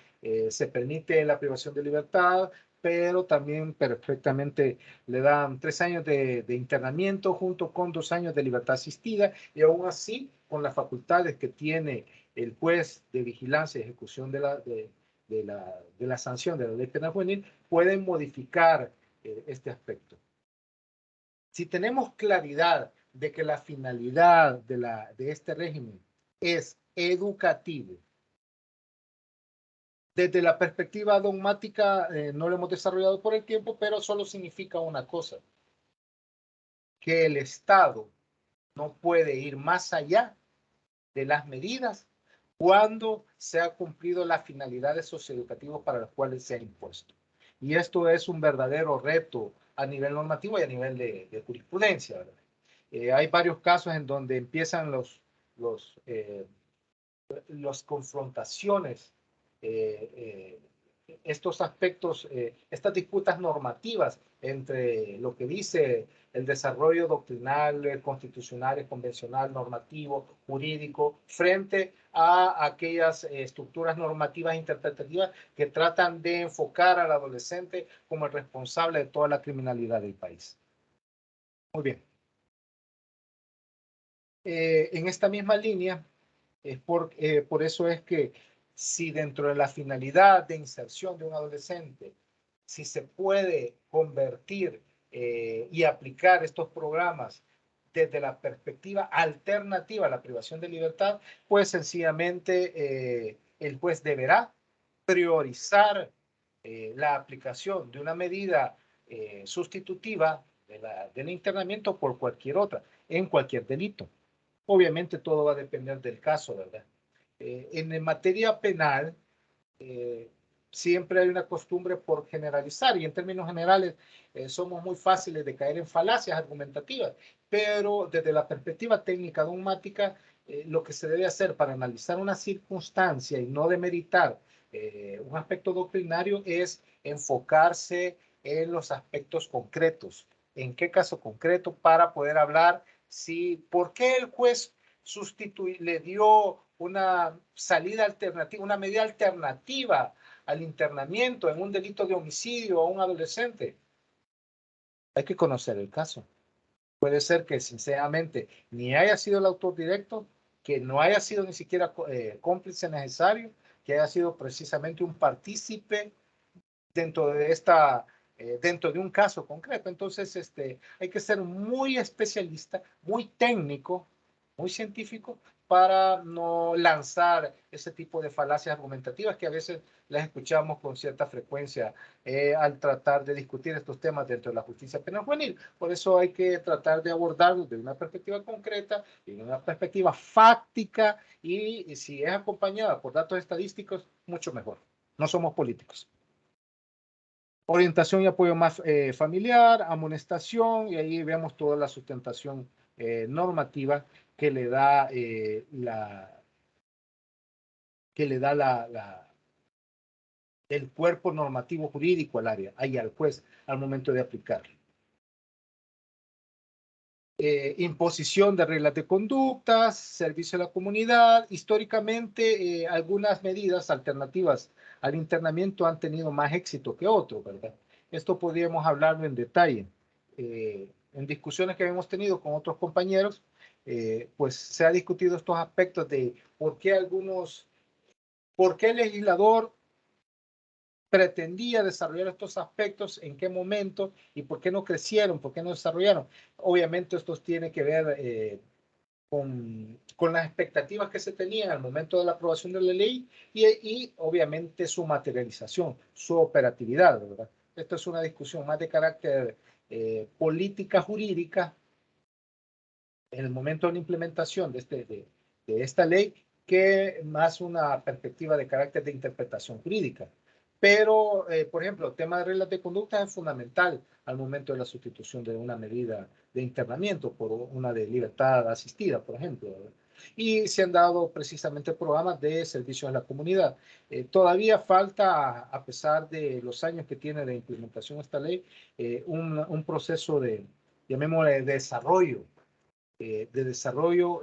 Speaker 2: se permite la privación de libertad, pero también perfectamente le dan 3 años de internamiento junto con 2 años de libertad asistida y aún así con las facultades que tiene el juez de vigilancia y ejecución de la sanción de la ley penal juvenil, pueden modificar este aspecto. Si tenemos claridad de que la finalidad de este régimen es educativo, desde la perspectiva dogmática no lo hemos desarrollado por el tiempo, pero solo significa una cosa, que el Estado no puede ir más allá de las medidas cuando se ha cumplido las finalidades socioeducativas para las cuales se ha impuesto. Y esto es un verdadero reto a nivel normativo y a nivel de jurisprudencia, ¿verdad? Hay varios casos en donde empiezan las confrontaciones, estos aspectos, estas disputas normativas entre lo que dice el desarrollo doctrinal, constitucional, convencional, normativo, jurídico, frente a aquellas estructuras normativas interpretativas que tratan de enfocar al adolescente como el responsable de toda la criminalidad del país. Muy bien. En esta misma línea, por eso es que si dentro de la finalidad de inserción de un adolescente, si se puede convertir y aplicar estos programas desde la perspectiva alternativa a la privación de libertad, pues sencillamente el juez deberá priorizar la aplicación de una medida sustitutiva del internamiento por cualquier otra, en cualquier delito. Obviamente todo va a depender del caso, ¿verdad? En materia penal, siempre hay una costumbre por generalizar y en términos generales somos muy fáciles de caer en falacias argumentativas, pero desde la perspectiva técnica dogmática, lo que se debe hacer para analizar una circunstancia y no demeritar un aspecto doctrinario es enfocarse en los aspectos concretos. ¿En qué caso concreto? Para poder hablar si, ¿por qué el juez le dio una salida alternativa, una medida alternativa al internamiento en un delito de homicidio a un adolescente. Hay que conocer el caso. Puede ser que sinceramente ni haya sido el autor directo, que no haya sido ni siquiera cómplice necesario, que haya sido precisamente un partícipe dentro de dentro de un caso concreto. Entonces, hay que ser muy especialista, muy técnico, muy científico para no lanzar ese tipo de falacias argumentativas que a veces las escuchamos con cierta frecuencia al tratar de discutir estos temas dentro de la justicia penal juvenil. Por eso hay que tratar de abordarlos de una perspectiva concreta y de una perspectiva fáctica y si es acompañada por datos estadísticos, mucho mejor. No somos políticos. Orientación y apoyo más familiar, amonestación, y ahí vemos toda la sustentación normativa que le da el cuerpo normativo jurídico al área, ahí al juez, al momento de aplicarlo. Imposición de reglas de conductas, servicio a la comunidad. Históricamente, algunas medidas alternativas al internamiento han tenido más éxito que otros, ¿verdad? Esto podríamos hablarlo en detalle. En discusiones que hemos tenido con otros compañeros, pues se ha discutido estos aspectos de por qué el legislador pretendía desarrollar estos aspectos, en qué momento y por qué no crecieron, por qué no desarrollaron. Obviamente esto tiene que ver con las expectativas que se tenían al momento de la aprobación de la ley y obviamente su materialización, su operatividad, ¿verdad? Esto es una discusión más de carácter política jurídica en el momento de la implementación de esta ley que más una perspectiva de carácter de interpretación jurídica. Pero, por ejemplo, el tema de reglas de conducta es fundamental al momento de la sustitución de una medida de internamiento por una de libertad asistida, por ejemplo, ¿verdad? Y se han dado precisamente programas de servicios a la comunidad. Todavía falta, a pesar de los años que tiene de implementación esta ley, un proceso de, llamémosle, de desarrollo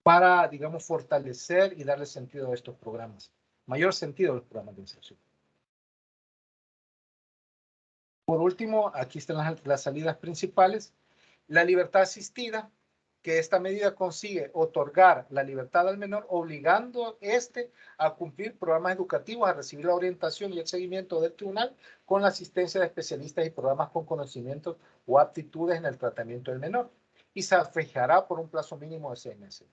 Speaker 2: para, digamos, fortalecer y darle sentido a estos programas, mayor sentido a los programas de inserción. Por último, aquí están las salidas principales. La libertad asistida, que esta medida consigue otorgar la libertad al menor, obligando a cumplir programas educativos, a recibir la orientación y el seguimiento del tribunal con la asistencia de especialistas y programas con conocimientos o aptitudes en el tratamiento del menor. Y se fijará por un plazo mínimo de 6 meses.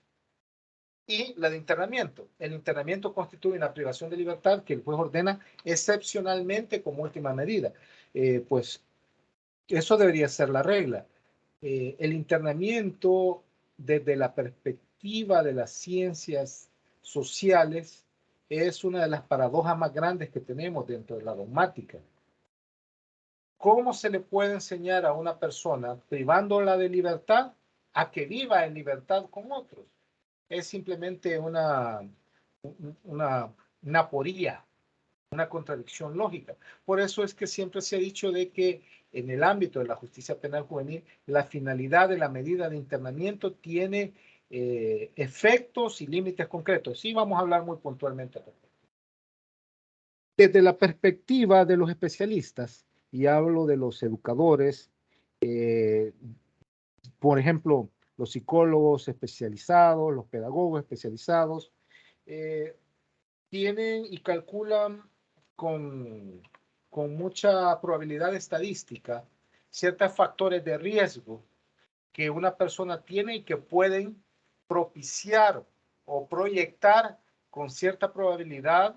Speaker 2: Y la de internamiento. El internamiento constituye una privación de libertad que el juez ordena excepcionalmente como última medida. Pues eso debería ser la regla. El internamiento desde la perspectiva de las ciencias sociales es una de las paradojas más grandes que tenemos dentro de la dogmática. ¿Cómo se le puede enseñar a una persona privándola de libertad a que viva en libertad con otros? Es simplemente una aporía, una contradicción lógica. Por eso es que siempre se ha dicho de que en el ámbito de la justicia penal juvenil, la finalidad de la medida de internamiento tiene efectos y límites concretos. Sí, vamos a hablar muy puntualmente. Desde la perspectiva de los especialistas, y hablo de los educadores, por ejemplo, los psicólogos especializados, los pedagogos especializados, tienen y calculan con, con mucha probabilidad estadística ciertos factores de riesgo que una persona tiene y que pueden propiciar o proyectar con cierta probabilidad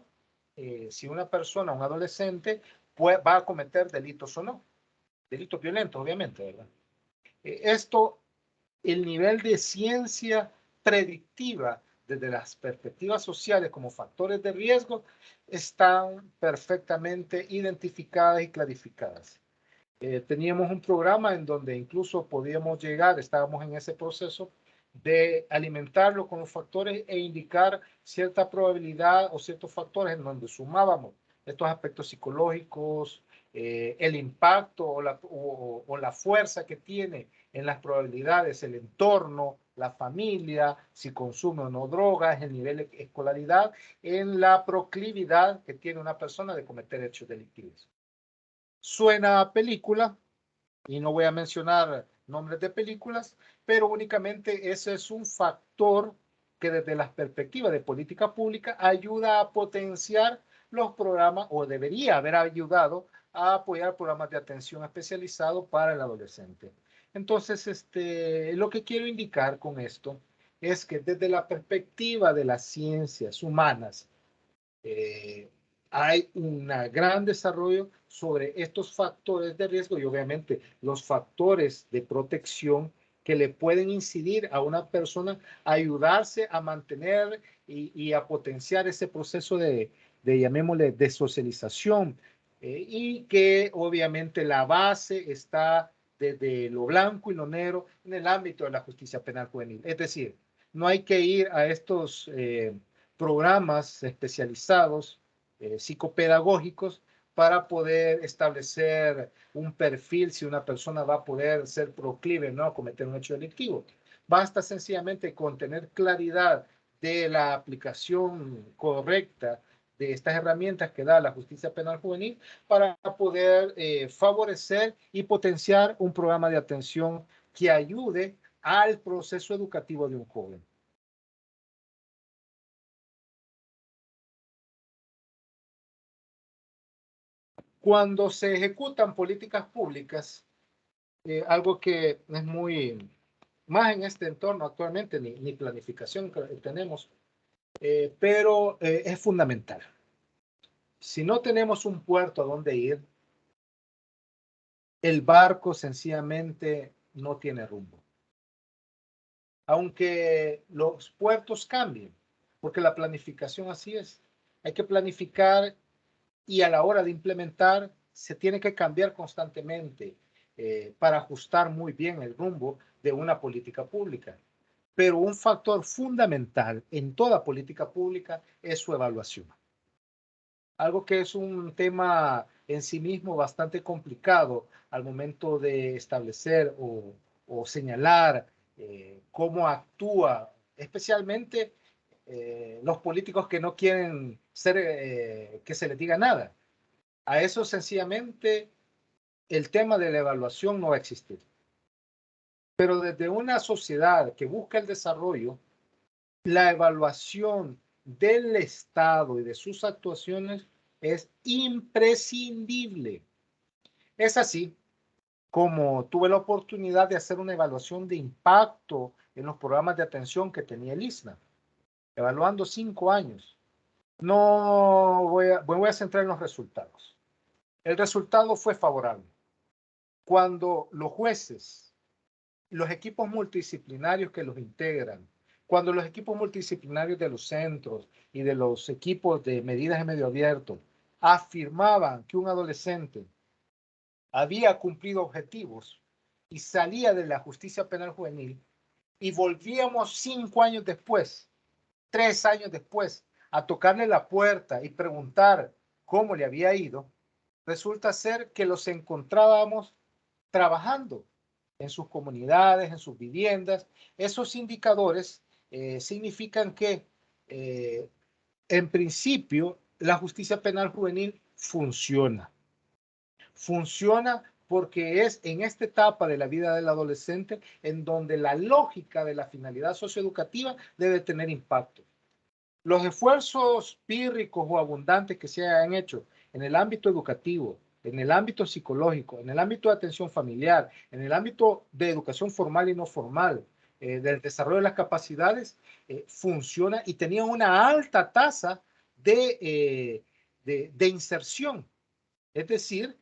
Speaker 2: si una persona, un adolescente, va a cometer delitos o no. Delitos violentos, obviamente, ¿verdad? Esto, el nivel de ciencia predictiva desde las perspectivas sociales como factores de riesgo están perfectamente identificadas y clarificadas. Teníamos un programa en donde incluso podíamos llegar, estábamos en ese proceso de alimentarlo con los factores e indicar cierta probabilidad o ciertos factores en donde sumábamos estos aspectos psicológicos, el impacto o la fuerza que tiene en las probabilidades, el entorno la familia, si consume o no drogas, el nivel de escolaridad, en la proclividad que tiene una persona de cometer hechos delictivos. Suena a película, y no voy a mencionar nombres de películas, pero únicamente ese es un factor que desde la perspectiva de política pública ayuda a potenciar los programas, o debería haber ayudado a apoyar programas de atención especializado para el adolescente. Entonces, lo que quiero indicar con esto es que desde la perspectiva de las ciencias humanas, hay un gran desarrollo sobre estos factores de riesgo y obviamente los factores de protección que le pueden incidir a una persona, a ayudarse a mantener y a potenciar ese proceso de llamémosle, de socialización, y que obviamente la base está desde lo blanco y lo negro en el ámbito de la justicia penal juvenil. Es decir, no hay que ir a estos programas especializados psicopedagógicos para poder establecer un perfil si una persona va a poder ser proclive, ¿no?, a cometer un hecho delictivo. Basta sencillamente con tener claridad de la aplicación correcta de estas herramientas que da la justicia penal juvenil para poder favorecer y potenciar un programa de atención que ayude al proceso educativo de un joven. Cuando se ejecutan políticas públicas, algo que es muy más en este entorno actualmente, ni planificación que tenemos, pero es fundamental. Si no tenemos un puerto a donde ir, el barco sencillamente no tiene rumbo. Aunque los puertos cambien, porque la planificación así es. Hay que planificar y a la hora de implementar se tiene que cambiar constantemente para ajustar muy bien el rumbo de una política pública. Pero un factor fundamental en toda política pública es su evaluación. Algo que es un tema en sí mismo bastante complicado al momento de establecer o señalar cómo actúa, especialmente los políticos que no quieren ser, que se les diga nada. A eso sencillamente el tema de la evaluación no va a existir. Pero desde una sociedad que busca el desarrollo, la evaluación del Estado y de sus actuaciones es imprescindible. Es así como tuve la oportunidad de hacer una evaluación de impacto en los programas de atención que tenía el ISNA, evaluando 5 años. No voy a centrar en los resultados. El resultado fue favorable. Cuando los jueces, los equipos multidisciplinarios que los integran, cuando los equipos multidisciplinarios de los centros y de los equipos de medidas de medio abierto afirmaban que un adolescente había cumplido objetivos y salía de la justicia penal juvenil, y volvíamos 5 años después, 3 años después, a tocarle la puerta y preguntar cómo le había ido, resulta ser que los encontrábamos trabajando en sus comunidades, en sus viviendas. Esos indicadores significan que, en principio, la justicia penal juvenil funciona. Funciona porque es en esta etapa de la vida del adolescente en donde la lógica de la finalidad socioeducativa debe tener impacto. Los esfuerzos pírricos o abundantes que se han hecho en el ámbito educativo, en el ámbito psicológico, en el ámbito de atención familiar, en el ámbito de educación formal y no formal, del desarrollo de las capacidades, funciona y tenía una alta tasa de inserción. Es decir,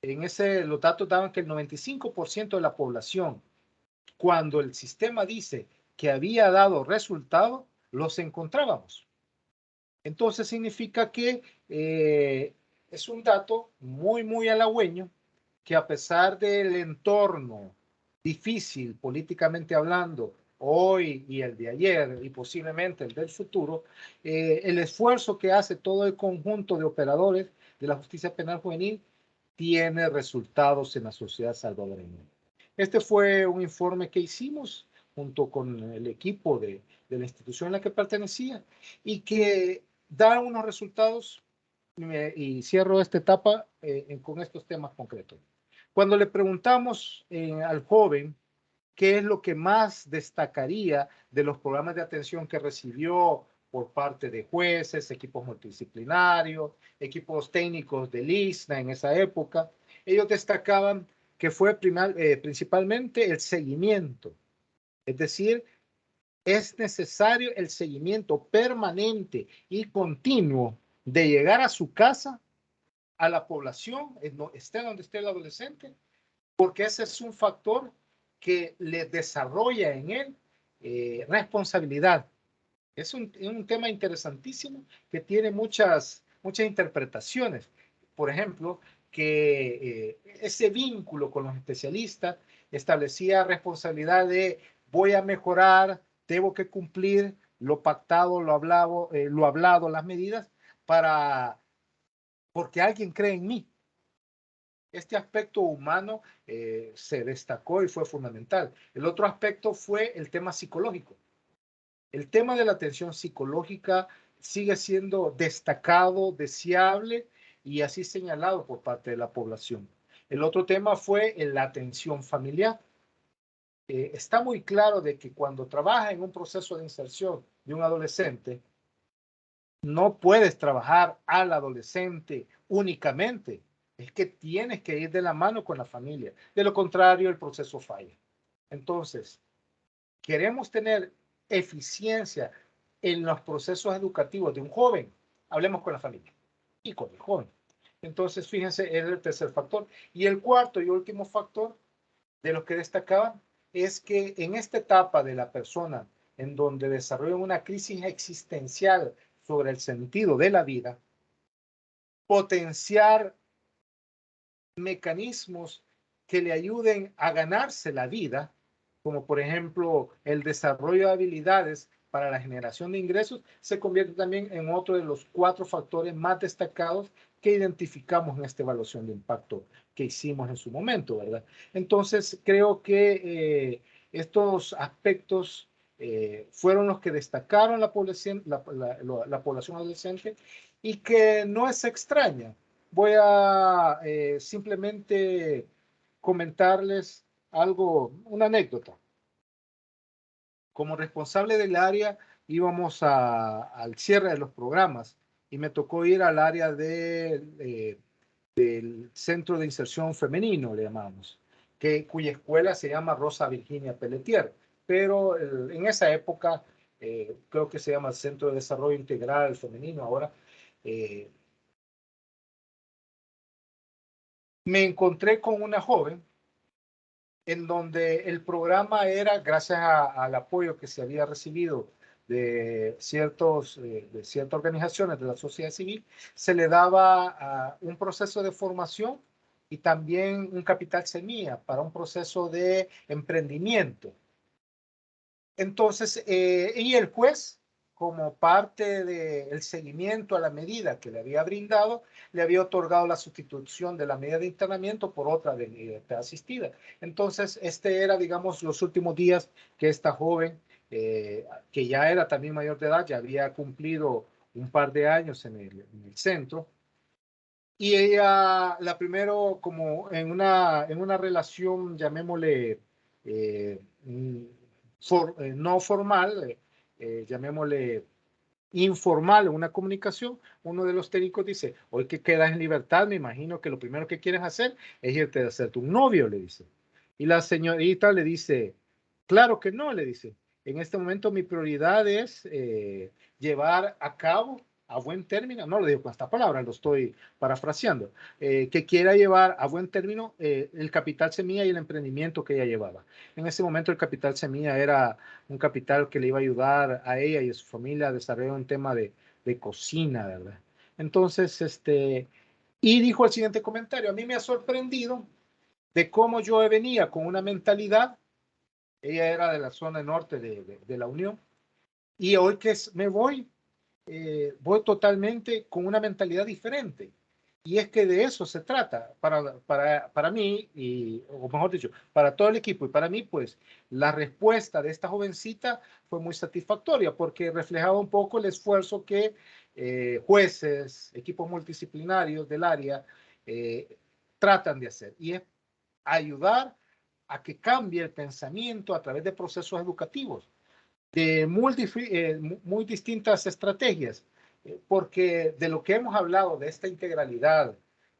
Speaker 2: los datos daban que el 95% de la población, cuando el sistema dice que había dado resultado, los encontrábamos. Entonces significa que es un dato muy, muy halagüeño, que a pesar del entorno difícil políticamente hablando, hoy y el de ayer y posiblemente el del futuro, el esfuerzo que hace todo el conjunto de operadores de la justicia penal juvenil tiene resultados en la sociedad salvadoreña. Este fue un informe que hicimos junto con el equipo de la institución a la que pertenecía y que da unos resultados. Y cierro esta etapa con estos temas concretos. Cuando le preguntamos al joven qué es lo que más destacaría de los programas de atención que recibió por parte de jueces, equipos multidisciplinarios, equipos técnicos del ISNA en esa época, ellos destacaban que fue principalmente el seguimiento. Es decir, es necesario el seguimiento permanente y continuo de llegar a su casa, a la población, esté donde esté el adolescente, porque ese es un factor que le desarrolla en él responsabilidad. Es un tema interesantísimo que tiene muchas interpretaciones. Por ejemplo, que ese vínculo con los especialistas establecía responsabilidad de voy a mejorar, debo que cumplir lo pactado, lo hablado, las medidas, porque alguien cree en mí. Este aspecto humano se destacó y fue fundamental. El otro aspecto fue el tema psicológico. El tema de la atención psicológica sigue siendo destacado, deseable y así señalado por parte de la población. El otro tema fue la atención familiar. Está muy claro de que cuando trabaja en un proceso de inserción de un adolescente, no puedes trabajar al adolescente únicamente. Es que tienes que ir de la mano con la familia. De lo contrario, el proceso falla. Entonces, queremos tener eficiencia en los procesos educativos de un joven, hablemos con la familia y con el joven. Entonces, fíjense, es el tercer factor. Y el cuarto y último factor de los que destacaban es que en esta etapa de la persona en donde desarrolla una crisis existencial sobre el sentido de la vida, potenciar mecanismos que le ayuden a ganarse la vida, como por ejemplo el desarrollo de habilidades para la generación de ingresos, se convierte también en otro de los 4 factores más destacados que identificamos en esta evaluación de impacto que hicimos en su momento, ¿verdad? Entonces, creo que estos aspectos fueron los que destacaron la población adolescente y que no es extraña. Voy a simplemente comentarles algo, una anécdota. Como responsable del área, íbamos al cierre de los programas y me tocó ir al área del Centro de Inserción Femenino, le llamamos, cuya escuela se llama Rosa Virginia Pelletier, pero en esa época creo que se llama Centro de Desarrollo Integral Femenino ahora. Me encontré con una joven en donde el programa era, gracias al apoyo que se había recibido de ciertas organizaciones de la sociedad civil, se le daba un proceso de formación y también un capital semilla para un proceso de emprendimiento. Entonces, y el juez, como parte del seguimiento a la medida que le había brindado, le había otorgado la sustitución de la medida de internamiento por otra de libertad asistida. Entonces, este era, digamos, los últimos días que esta joven, que ya era también mayor de edad, ya había cumplido un par de años en el centro, y ella, la primero, como en una relación, llamémosle, no formal, llamémosle informal, una comunicación, uno de los técnicos dice, hoy que quedas en libertad, me imagino que lo primero que quieres hacer es irte a hacerte un novio, le dice. Y la señorita le dice, claro que no, le dice. En este momento mi prioridad es llevar a cabo a buen término, no lo digo con esta palabra, lo estoy parafraseando, que quiera llevar a buen término el capital semilla y el emprendimiento que ella llevaba. En ese momento el capital semilla era un capital que le iba a ayudar a ella y a su familia a desarrollar un tema de cocina, ¿verdad? Entonces, y dijo el siguiente comentario, a mí me ha sorprendido de cómo yo venía con una mentalidad, ella era de la zona norte de la Unión, y hoy que me voy totalmente con una mentalidad diferente. Y es que de eso se trata para mí, o mejor dicho, para todo el equipo y para mí, pues la respuesta de esta jovencita fue muy satisfactoria porque reflejaba un poco el esfuerzo que jueces, equipos multidisciplinarios del área tratan de hacer. Y es ayudar a que cambie el pensamiento a través de procesos educativos, de muy distintas estrategias, porque de lo que hemos hablado, de esta integralidad,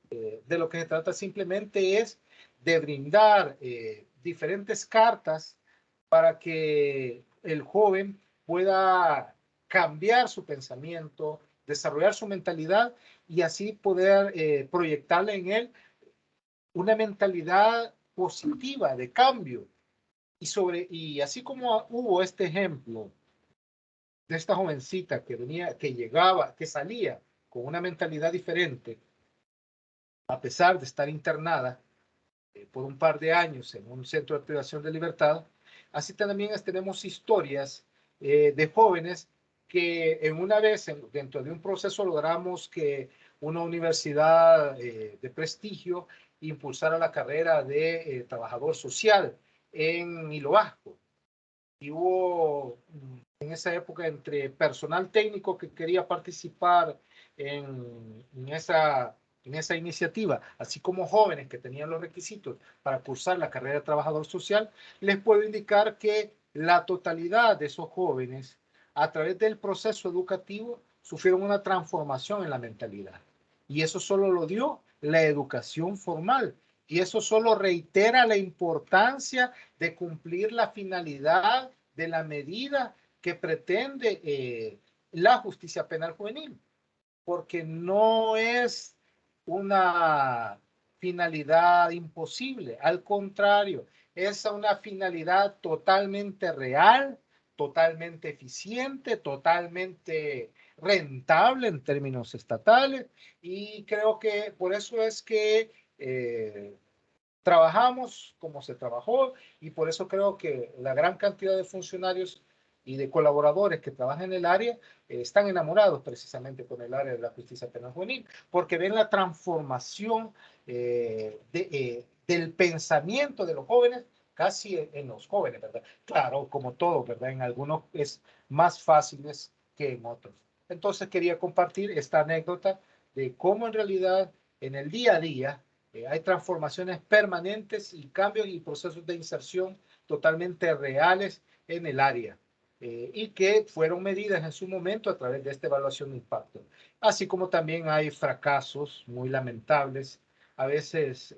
Speaker 2: de lo que se trata simplemente es de brindar diferentes cartas para que el joven pueda cambiar su pensamiento, desarrollar su mentalidad y así poder proyectarle en él una mentalidad positiva de cambio. Y así como hubo este ejemplo de esta jovencita que venía, que llegaba, que salía con una mentalidad diferente, a pesar de estar internada por un par de años en un centro de privación de libertad, así también tenemos historias de jóvenes que en una vez dentro de un proceso logramos que una universidad de prestigio impulsara la carrera de trabajador social en Hilo Vasco. Y hubo en esa época entre personal técnico que quería participar en esa iniciativa, así como jóvenes que tenían los requisitos para cursar la carrera de trabajador social, les puedo indicar que la totalidad de esos jóvenes, a través del proceso educativo, sufrieron una transformación en la mentalidad. Y eso solo lo dio la educación formal. Y eso solo reitera la importancia de cumplir la finalidad de la medida que pretende la justicia penal juvenil, porque no es una finalidad imposible, al contrario, es una finalidad totalmente real, totalmente eficiente, totalmente rentable en términos estatales, y creo que por eso es que trabajamos como se trabajó y por eso creo que la gran cantidad de funcionarios y de colaboradores que trabajan en el área están enamorados precisamente con el área de la justicia penal juvenil, porque ven la transformación del pensamiento de los jóvenes, casi en los jóvenes, ¿verdad? Claro, como todo, ¿verdad? En algunos es más fáciles que en otros. Entonces quería compartir esta anécdota de cómo en realidad en el día a día hay transformaciones permanentes y cambios y procesos de inserción totalmente reales en el área y que fueron medidas en su momento a través de esta evaluación de impacto. Así como también hay fracasos muy lamentables, a veces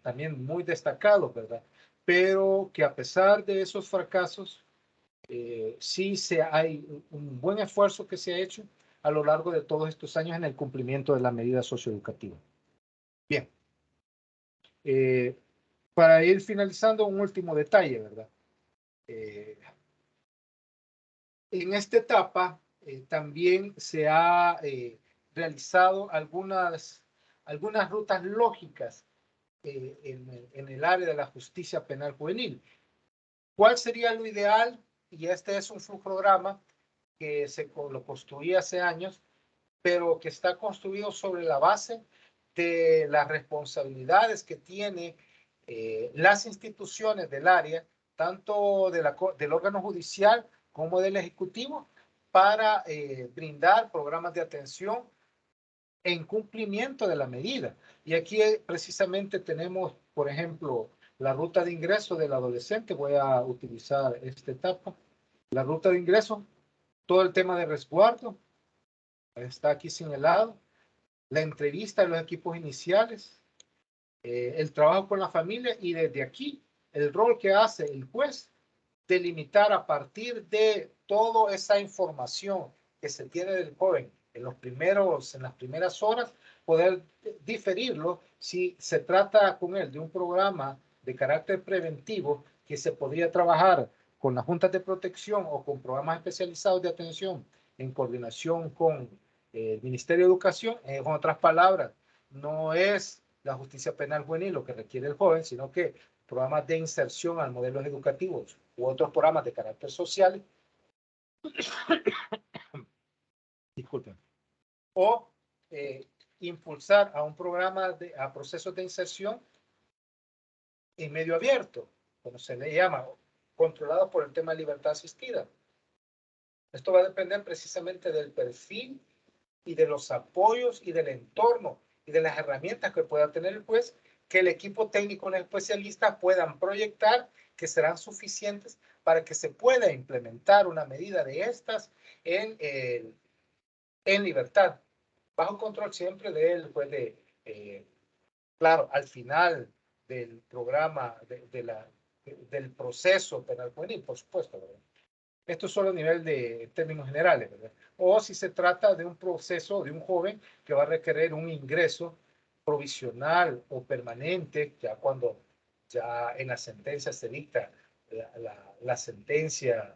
Speaker 2: también muy destacados, ¿verdad? Pero que a pesar de esos fracasos, sí hay un buen esfuerzo que se ha hecho a lo largo de todos estos años en el cumplimiento de la medida socioeducativa. Bien. Eh, para ir finalizando, un último detalle, ¿verdad? En esta etapa también se ha realizado algunas rutas lógicas en el área de la justicia penal juvenil. ¿Cuál sería lo ideal? Y este es un programa que lo construí hace años, pero que está construido sobre la base de las responsabilidades que tiene las instituciones del área, tanto del órgano judicial como del ejecutivo, para brindar programas de atención en cumplimiento de la medida. Y aquí precisamente tenemos, por ejemplo, la ruta de ingreso del adolescente. Voy a utilizar esta etapa. La ruta de ingreso, todo el tema de resguardo, está aquí señalado. La entrevista de los equipos iniciales, el trabajo con la familia y desde aquí el rol que hace el juez delimitar a partir de toda esa información que se tiene del joven en las primeras horas, poder diferirlo si se trata con él de un programa de carácter preventivo que se podría trabajar con las juntas de protección o con programas especializados de atención en coordinación con el Ministerio de Educación. En otras palabras, no es la justicia penal juvenil lo que requiere el joven, sino que programas de inserción al modelos educativos u otros programas de carácter social, disculpen, o impulsar a un programa, a procesos de inserción en medio abierto, como se le llama, controlado por el tema de libertad asistida. Esto va a depender precisamente del perfil y de los apoyos y del entorno y de las herramientas que pueda tener el juez, que el equipo técnico y los especialistas puedan proyectar que serán suficientes para que se pueda implementar una medida de estas en libertad, bajo control siempre del juez claro, al final del programa, del proceso penal juvenil, por supuesto, ¿verdad? Esto es solo a nivel de términos generales, ¿verdad? O si se trata de un proceso de un joven que va a requerir un ingreso provisional o permanente, ya cuando ya en la sentencia se dicta la sentencia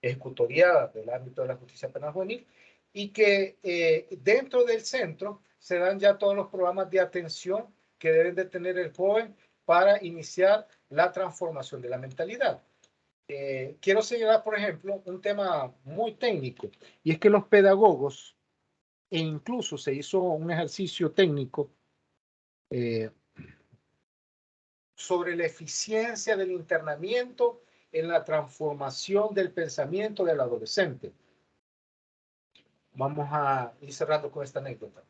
Speaker 2: ejecutoriada del ámbito de la justicia penal juvenil, y que dentro del centro se dan ya todos los programas de atención que deben de tener el joven para iniciar la transformación de la mentalidad. Quiero señalar, por ejemplo, un tema muy técnico, y es que los pedagogos, e incluso se hizo un ejercicio técnico sobre la eficiencia del internamiento en la transformación del pensamiento del adolescente. Vamos a ir cerrando con esta anécdota.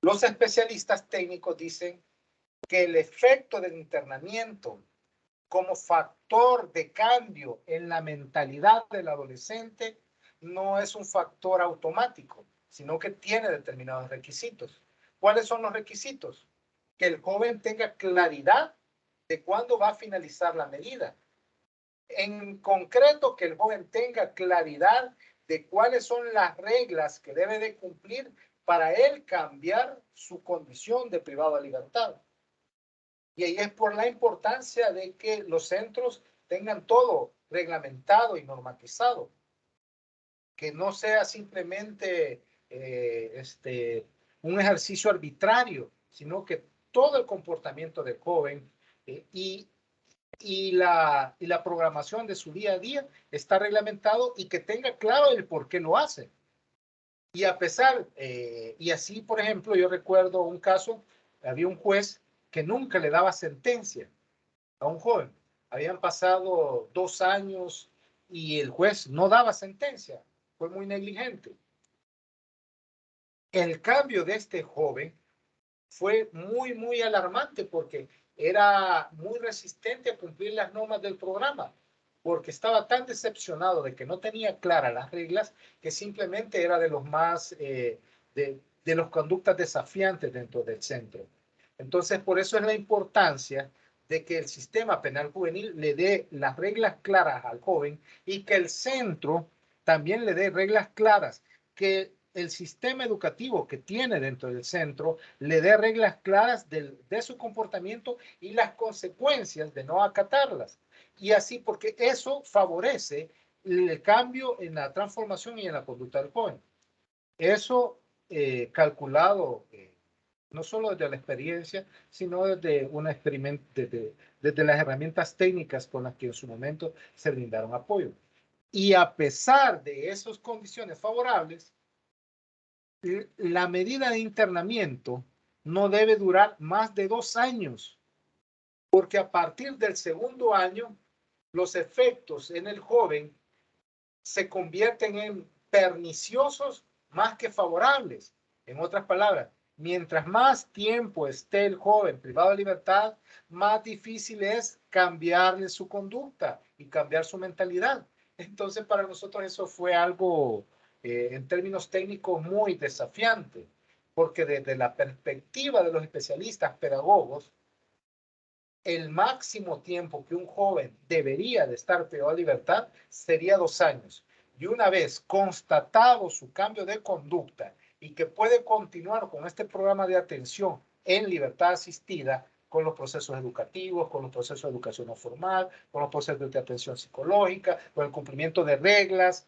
Speaker 2: Los especialistas técnicos dicen que el efecto del internamiento como factor de cambio en la mentalidad del adolescente no es un factor automático, sino que tiene determinados requisitos. ¿Cuáles son los requisitos? Que el joven tenga claridad de cuándo va a finalizar la medida. En concreto, que el joven tenga claridad de cuáles son las reglas que debe de cumplir para él cambiar su condición de privado de libertad. Y ahí es por la importancia de que los centros tengan todo reglamentado y normatizado. Que no sea simplemente un ejercicio arbitrario, sino que todo el comportamiento del joven y la programación de su día a día está reglamentado y que tenga claro el por qué lo hace. Y a pesar, y así, por ejemplo, yo recuerdo un caso, había un juez que nunca le daba sentencia a un joven. Habían pasado 2 años y el juez no daba sentencia. Fue muy negligente. El cambio de este joven fue muy, muy alarmante porque era muy resistente a cumplir las normas del programa, porque estaba tan decepcionado de que no tenía claras las reglas que simplemente era de los más, de los conductas desafiantes dentro del centro. Entonces, por eso es la importancia de que el sistema penal juvenil le dé las reglas claras al joven y que el centro también le dé reglas claras, que el sistema educativo que tiene dentro del centro le dé reglas claras de su comportamiento y las consecuencias de no acatarlas. Y así, porque eso favorece el cambio en la transformación y en la conducta del joven. Eso calculado no solo desde la experiencia, sino desde una desde las herramientas técnicas con las que en su momento se brindaron apoyo. Y a pesar de esas condiciones favorables, la medida de internamiento no debe durar más de 2 años, porque a partir del segundo año, los efectos en el joven se convierten en perniciosos más que favorables. En otras palabras, mientras más tiempo esté el joven privado de libertad, más difícil es cambiarle su conducta y cambiar su mentalidad. Entonces, para nosotros eso fue algo, en términos técnicos, muy desafiante, porque desde la perspectiva de los especialistas pedagogos, el máximo tiempo que un joven debería de estar privado de libertad sería 2 años. Y una vez constatado su cambio de conducta y que puede continuar con este programa de atención en libertad asistida, con los procesos educativos, con los procesos de educación no formal, con los procesos de atención psicológica, con el cumplimiento de reglas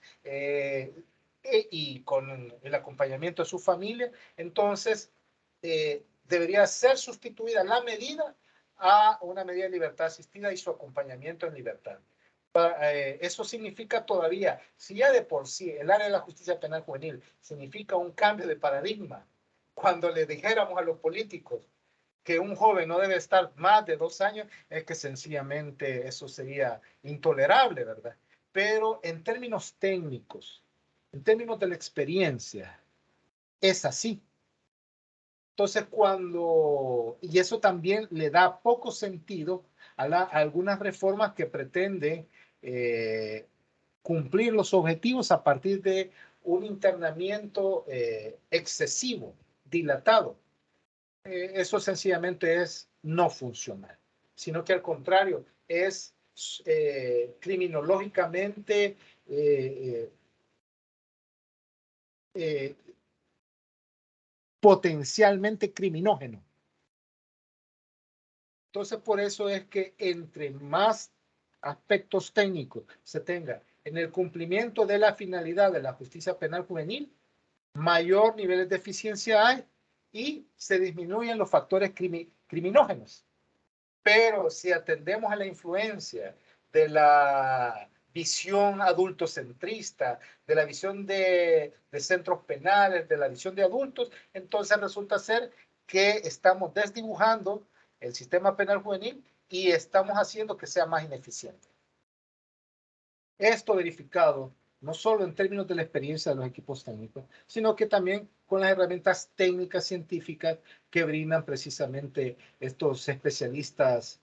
Speaker 2: y con el acompañamiento de su familia, entonces debería ser sustituida la medida a una medida de libertad asistida y su acompañamiento en libertad. Eso significa todavía, si ya de por sí el área de la justicia penal juvenil significa un cambio de paradigma cuando le dijéramos a los políticos que un joven no debe estar más de 2 años, es que sencillamente eso sería intolerable, ¿verdad? Pero en términos técnicos, en términos de la experiencia, es así. Entonces, y eso también le da poco sentido a algunas reformas que pretenden cumplir los objetivos a partir de un internamiento excesivo, dilatado. Eso sencillamente es no funcional, sino que al contrario, es criminológicamente eh, potencialmente criminógeno. Entonces, por eso es que entre más aspectos técnicos se tenga en el cumplimiento de la finalidad de la justicia penal juvenil, mayor niveles de eficiencia hay y se disminuyen los factores criminógenos. Pero si atendemos a la influencia de la visión adultocentrista, de la visión de centros penales, de la visión de adultos, entonces resulta ser que estamos desdibujando el sistema penal juvenil y estamos haciendo que sea más ineficiente. Esto verificado no solo en términos de la experiencia de los equipos técnicos, sino que también con las herramientas técnicas científicas que brindan precisamente estos especialistas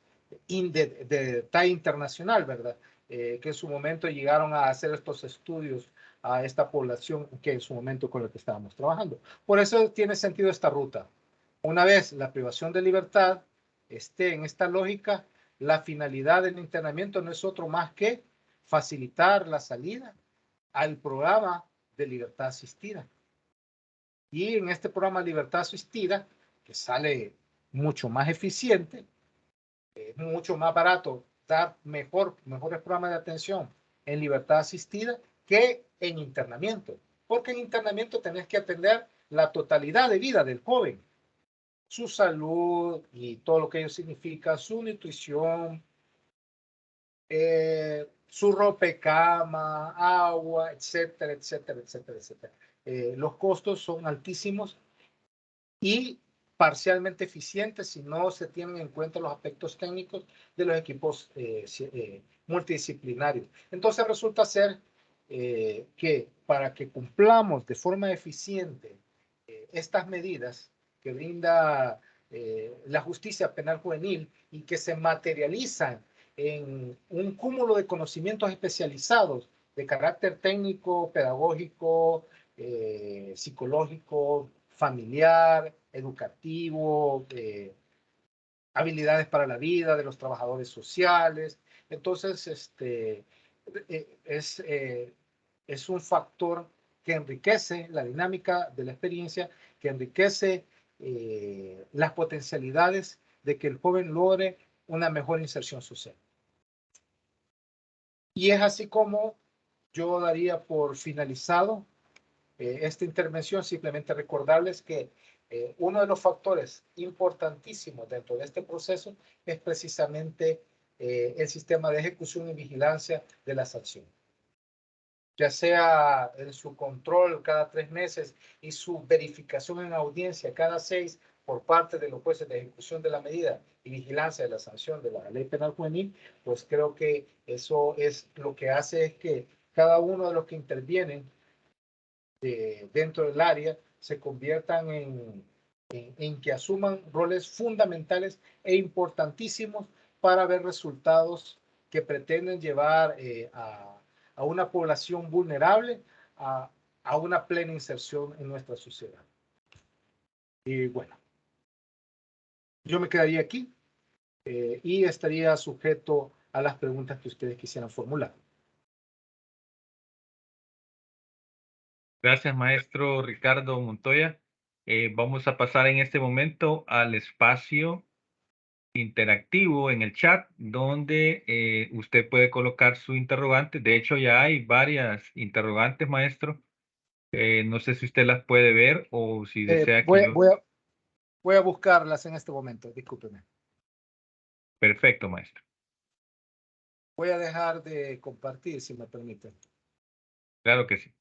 Speaker 2: de talla internacional, ¿verdad? Que en su momento llegaron a hacer estos estudios a esta población que en su momento con la que estábamos trabajando. Por eso tiene sentido esta ruta. Una vez la privación de libertad esté en esta lógica, la finalidad del internamiento no es otro más que facilitar la salida al programa de libertad asistida. Y en este programa de libertad asistida, que sale mucho más eficiente, es mucho más barato dar mejores programas de atención en libertad asistida que en internamiento. Porque en internamiento tenés que atender la totalidad de vida del joven, su salud y todo lo que ello significa, su nutrición, su ropecama, agua, etcétera, etcétera, etcétera, etcétera. Los costos son altísimos y parcialmente eficientes si no se tienen en cuenta los aspectos técnicos de los equipos multidisciplinarios. Entonces resulta ser que para que cumplamos de forma eficiente estas medidas que brinda la justicia penal juvenil y que se materializan en un cúmulo de conocimientos especializados de carácter técnico, pedagógico, psicológico, familiar, educativo, habilidades para la vida de los trabajadores sociales. Entonces, es un factor que enriquece la dinámica de la experiencia, que enriquece las potencialidades de que el joven logre una mejor inserción social. Y es así como yo daría por finalizado esta intervención, simplemente recordarles que uno de los factores importantísimos dentro de este proceso es precisamente el sistema de ejecución y vigilancia de la sanción. Ya sea en su control cada 3 meses y su verificación en audiencia cada 6 por parte de los jueces de ejecución de la medida y vigilancia de la sanción de la ley penal juvenil, pues creo que eso es lo que hace es que cada uno de los que intervienen dentro del área se conviertan en que asuman roles fundamentales e importantísimos para ver resultados que pretenden llevar a una población vulnerable a una plena inserción en nuestra sociedad. Y bueno, yo me quedaría aquí y estaría sujeto a las preguntas que ustedes quisieran formular.
Speaker 1: Gracias, maestro Ricardo Montoya. Vamos a pasar en este momento al espacio interactivo en el chat, donde usted puede colocar su interrogante. De hecho, ya hay varias interrogantes, maestro. No sé si usted las puede ver o si desea que yo...
Speaker 2: Voy a buscarlas en este momento, discúlpeme.
Speaker 1: Perfecto, maestro.
Speaker 2: Voy a dejar de compartir, si me permite.
Speaker 1: Claro que sí.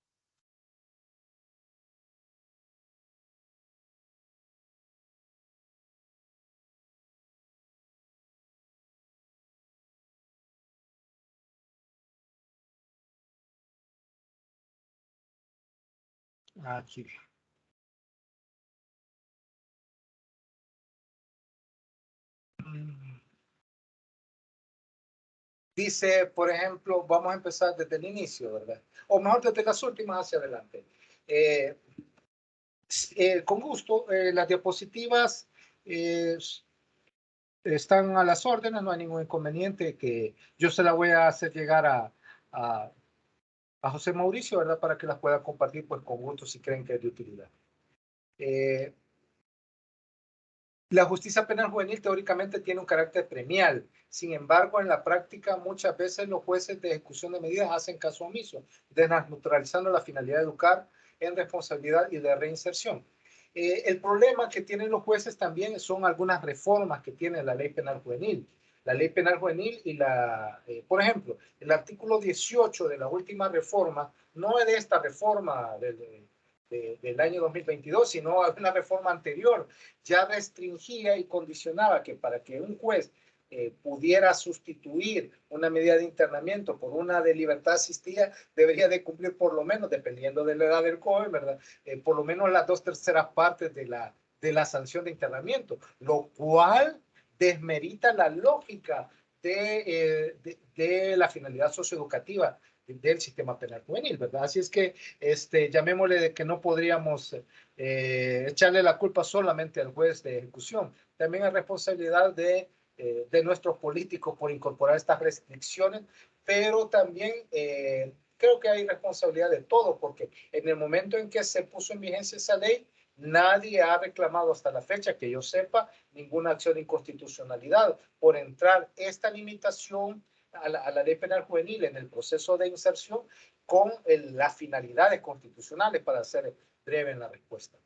Speaker 2: Aquí. Dice, por ejemplo, vamos a empezar desde el inicio, ¿verdad? O mejor desde las últimas hacia adelante. Con gusto, las diapositivas están a las órdenes, no hay ningún inconveniente, que yo se la voy a hacer llegar a, a José Mauricio, ¿verdad? Para que las pueda compartir, pues con gusto si creen que es de utilidad. La justicia penal juvenil teóricamente tiene un carácter premial. Sin embargo, en la práctica muchas veces los jueces de ejecución de medidas hacen caso omiso, desnaturalizando la finalidad de educar en responsabilidad y de reinserción. El problema que tienen los jueces también son algunas reformas que tiene la ley penal juvenil. La ley penal juvenil y por ejemplo, el artículo 18 de la última reforma, no es de esta reforma del año 2022, sino una reforma anterior, ya restringía y condicionaba que para que un juez pudiera sustituir una medida de internamiento por una de libertad asistida, debería de cumplir por lo menos, dependiendo de la edad del joven, ¿verdad? Por lo menos las 2/3 partes de la sanción de internamiento, lo cual desmerita la lógica de la finalidad socioeducativa del sistema penal juvenil, ¿verdad? Así es que llamémosle de que no podríamos echarle la culpa solamente al juez de ejecución. También hay responsabilidad de nuestros políticos por incorporar estas restricciones, pero también creo que hay responsabilidad de todo, porque en el momento en que se puso en vigencia esa ley, nadie ha reclamado hasta la fecha, que yo sepa, ninguna acción de inconstitucionalidad por entrar esta limitación a la ley penal juvenil en el proceso de inserción con las finalidades constitucionales, para ser breve en la respuesta.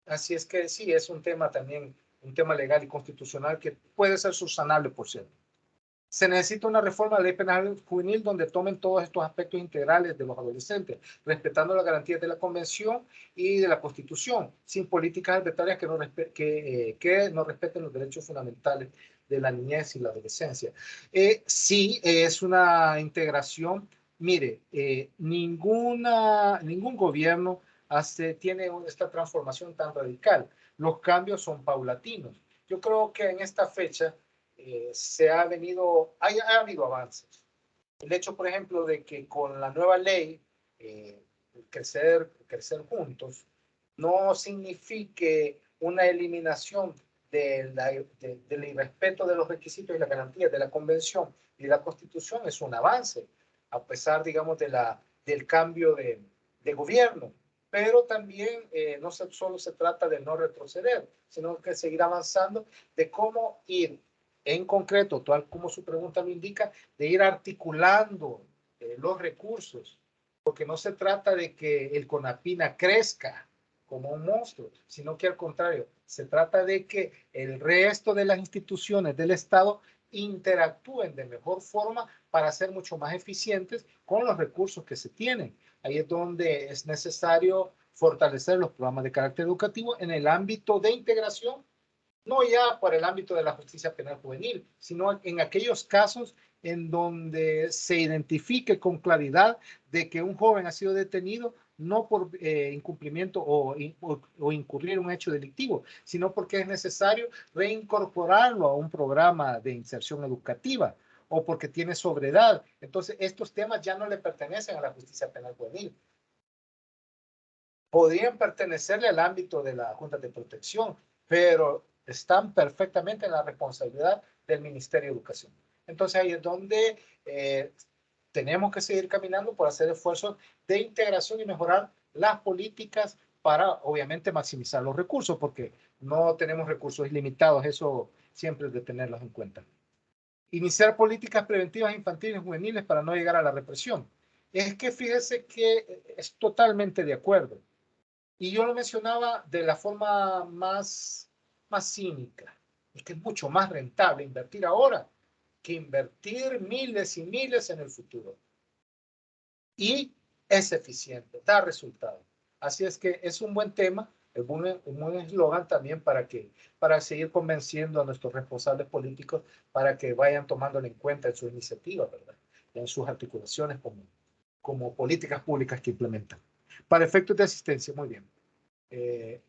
Speaker 2: Así es que sí, es un tema también, un tema legal y constitucional que puede ser subsanable, por cierto. Se necesita una reforma de la ley penal juvenil donde tomen todos estos aspectos integrales de los adolescentes, respetando las garantías de la Convención y de la Constitución, sin políticas arbitrarias que no respeten los derechos fundamentales de la niñez y la adolescencia. Sí, es una integración. Mire, ningún gobierno tiene esta transformación tan radical. Los cambios son paulatinos. Yo creo que en esta fecha ha habido avances. El hecho, por ejemplo, de que con la nueva ley, crecer juntos, no signifique una eliminación del irrespeto de los requisitos y las garantías de la Convención y de la Constitución, es un avance, a pesar, digamos, del cambio de gobierno. Pero también no solo se trata de no retroceder, sino que seguir avanzando, de cómo ir en concreto, tal como su pregunta lo indica, de ir articulando los recursos, porque no se trata de que el CONAPINA crezca como un monstruo, sino que al contrario, se trata de que el resto de las instituciones del Estado interactúen de mejor forma para ser mucho más eficientes con los recursos que se tienen. Ahí es donde es necesario fortalecer los programas de carácter educativo en el ámbito de integración, no ya por el ámbito de la justicia penal juvenil, sino en aquellos casos en donde se identifique con claridad de que un joven ha sido detenido no por incumplimiento o incurrir en un hecho delictivo, sino porque es necesario reincorporarlo a un programa de inserción educativa o porque tiene sobredad. Entonces, estos temas ya no le pertenecen a la justicia penal juvenil. Podrían pertenecerle al ámbito de la Junta de Protección, pero están perfectamente en la responsabilidad del Ministerio de Educación. Entonces ahí es donde tenemos que seguir caminando por hacer esfuerzos de integración y mejorar las políticas para, obviamente, maximizar los recursos, porque no tenemos recursos ilimitados, eso siempre es de tenerlos en cuenta. Iniciar políticas preventivas infantiles y juveniles para no llegar a la represión. Es que fíjese que es totalmente de acuerdo. Y yo lo mencionaba de la forma más cínica. Es que es mucho más rentable invertir ahora que invertir miles y miles en el futuro. Y es eficiente, da resultados. Así es que es un buen tema, un buen eslogan también para seguir convenciendo a nuestros responsables políticos para que vayan tomándolo en cuenta en sus iniciativas, ¿verdad? En sus articulaciones como políticas públicas que implementan. Para efectos de asistencia, muy bien. El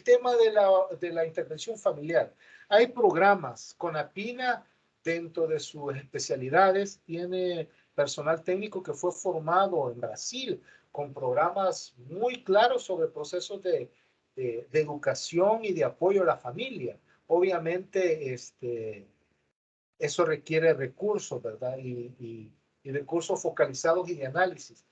Speaker 2: tema de la intervención familiar. Hay programas con APINA dentro de sus especialidades. Tiene personal técnico que fue formado en Brasil con programas muy claros sobre procesos de educación y de apoyo a la familia. Obviamente, eso requiere recursos, ¿verdad? Y recursos focalizados y de análisis.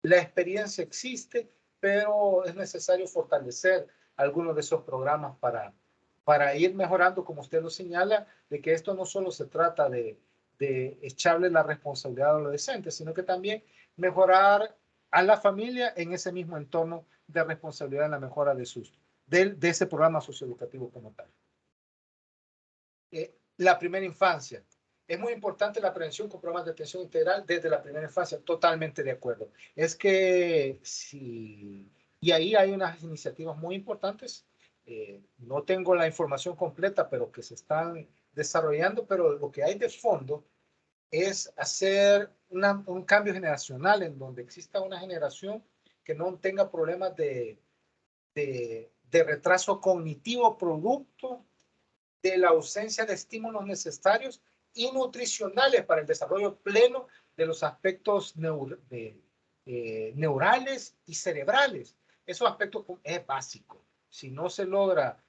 Speaker 2: La experiencia existe, pero es necesario fortalecer algunos de esos programas para ir mejorando, como usted lo señala, de que esto no solo se trata de echarle la responsabilidad a los adolescentes, sino que también mejorar a la familia en ese mismo entorno de responsabilidad en la mejora de ese programa socioeducativo como tal. La primera infancia. Es muy importante la prevención con programas de atención integral desde la primera infancia. Totalmente de acuerdo. Es que sí, y ahí hay unas iniciativas muy importantes. No tengo la información completa, pero que se están desarrollando, pero lo que hay de fondo es hacer un cambio generacional en donde exista una generación que no tenga problemas de retraso cognitivo producto de la ausencia de estímulos necesarios y nutricionales para el desarrollo pleno de los aspectos neurales y cerebrales. Esos aspectos es básico. Si no se logra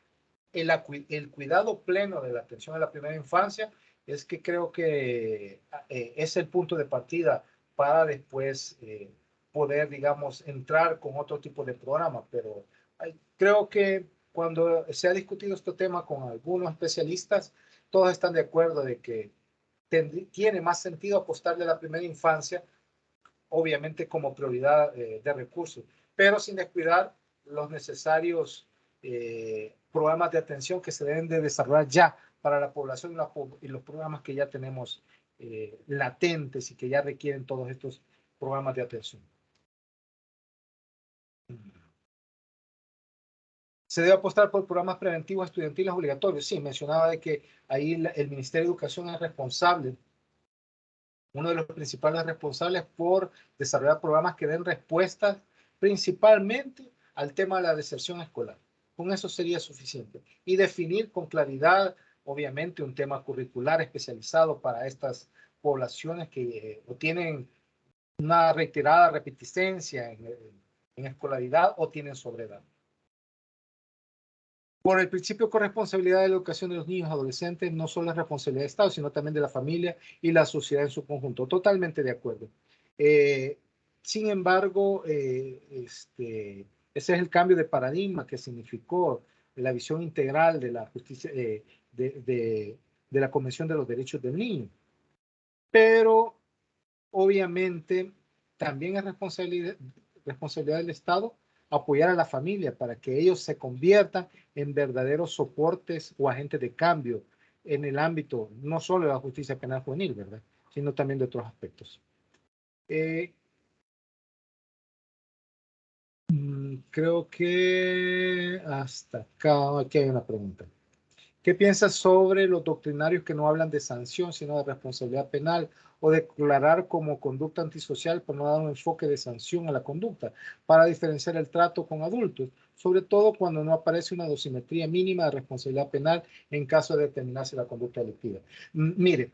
Speaker 2: el cuidado pleno de la atención a la primera infancia, es que creo que es el punto de partida para después poder, digamos, entrar con otro tipo de programa. Pero creo que cuando se ha discutido este tema con algunos especialistas, todos están de acuerdo de que tiene más sentido apostarle a la primera infancia, obviamente como prioridad de recursos, pero sin descuidar los necesarios programas de atención que se deben de desarrollar ya para la población y los programas que ya tenemos latentes y que ya requieren todos estos programas de atención. Se debe apostar por programas preventivos estudiantiles obligatorios. Sí, mencionaba de que ahí el Ministerio de Educación es responsable, uno de los principales responsables por desarrollar programas que den respuestas principalmente al tema de la deserción escolar. Con eso sería suficiente. Y definir con claridad, obviamente, un tema curricular especializado para estas poblaciones que o tienen una reiterada repeticencia en escolaridad o tienen sobreedad. Por el principio de corresponsabilidad de la educación de los niños y adolescentes, no solo es responsabilidad del Estado, sino también de la familia y la sociedad en su conjunto. Totalmente de acuerdo. Sin embargo, ese es el cambio de paradigma que significó la visión integral de la justicia, de la Convención de los Derechos del Niño. Pero, obviamente, también es responsabilidad del Estado apoyar a la familia para que ellos se conviertan en verdaderos soportes o agentes de cambio en el ámbito no solo de la justicia penal juvenil, ¿verdad? Sino también de otros aspectos. Creo que hasta acá, aquí hay una pregunta. ¿Qué piensas sobre los doctrinarios que no hablan de sanción, sino de responsabilidad penal o declarar como conducta antisocial por no dar un enfoque de sanción a la conducta para diferenciar el trato con adultos, sobre todo cuando no aparece una dosimetría mínima de responsabilidad penal en caso de determinarse la conducta delictiva? Mire,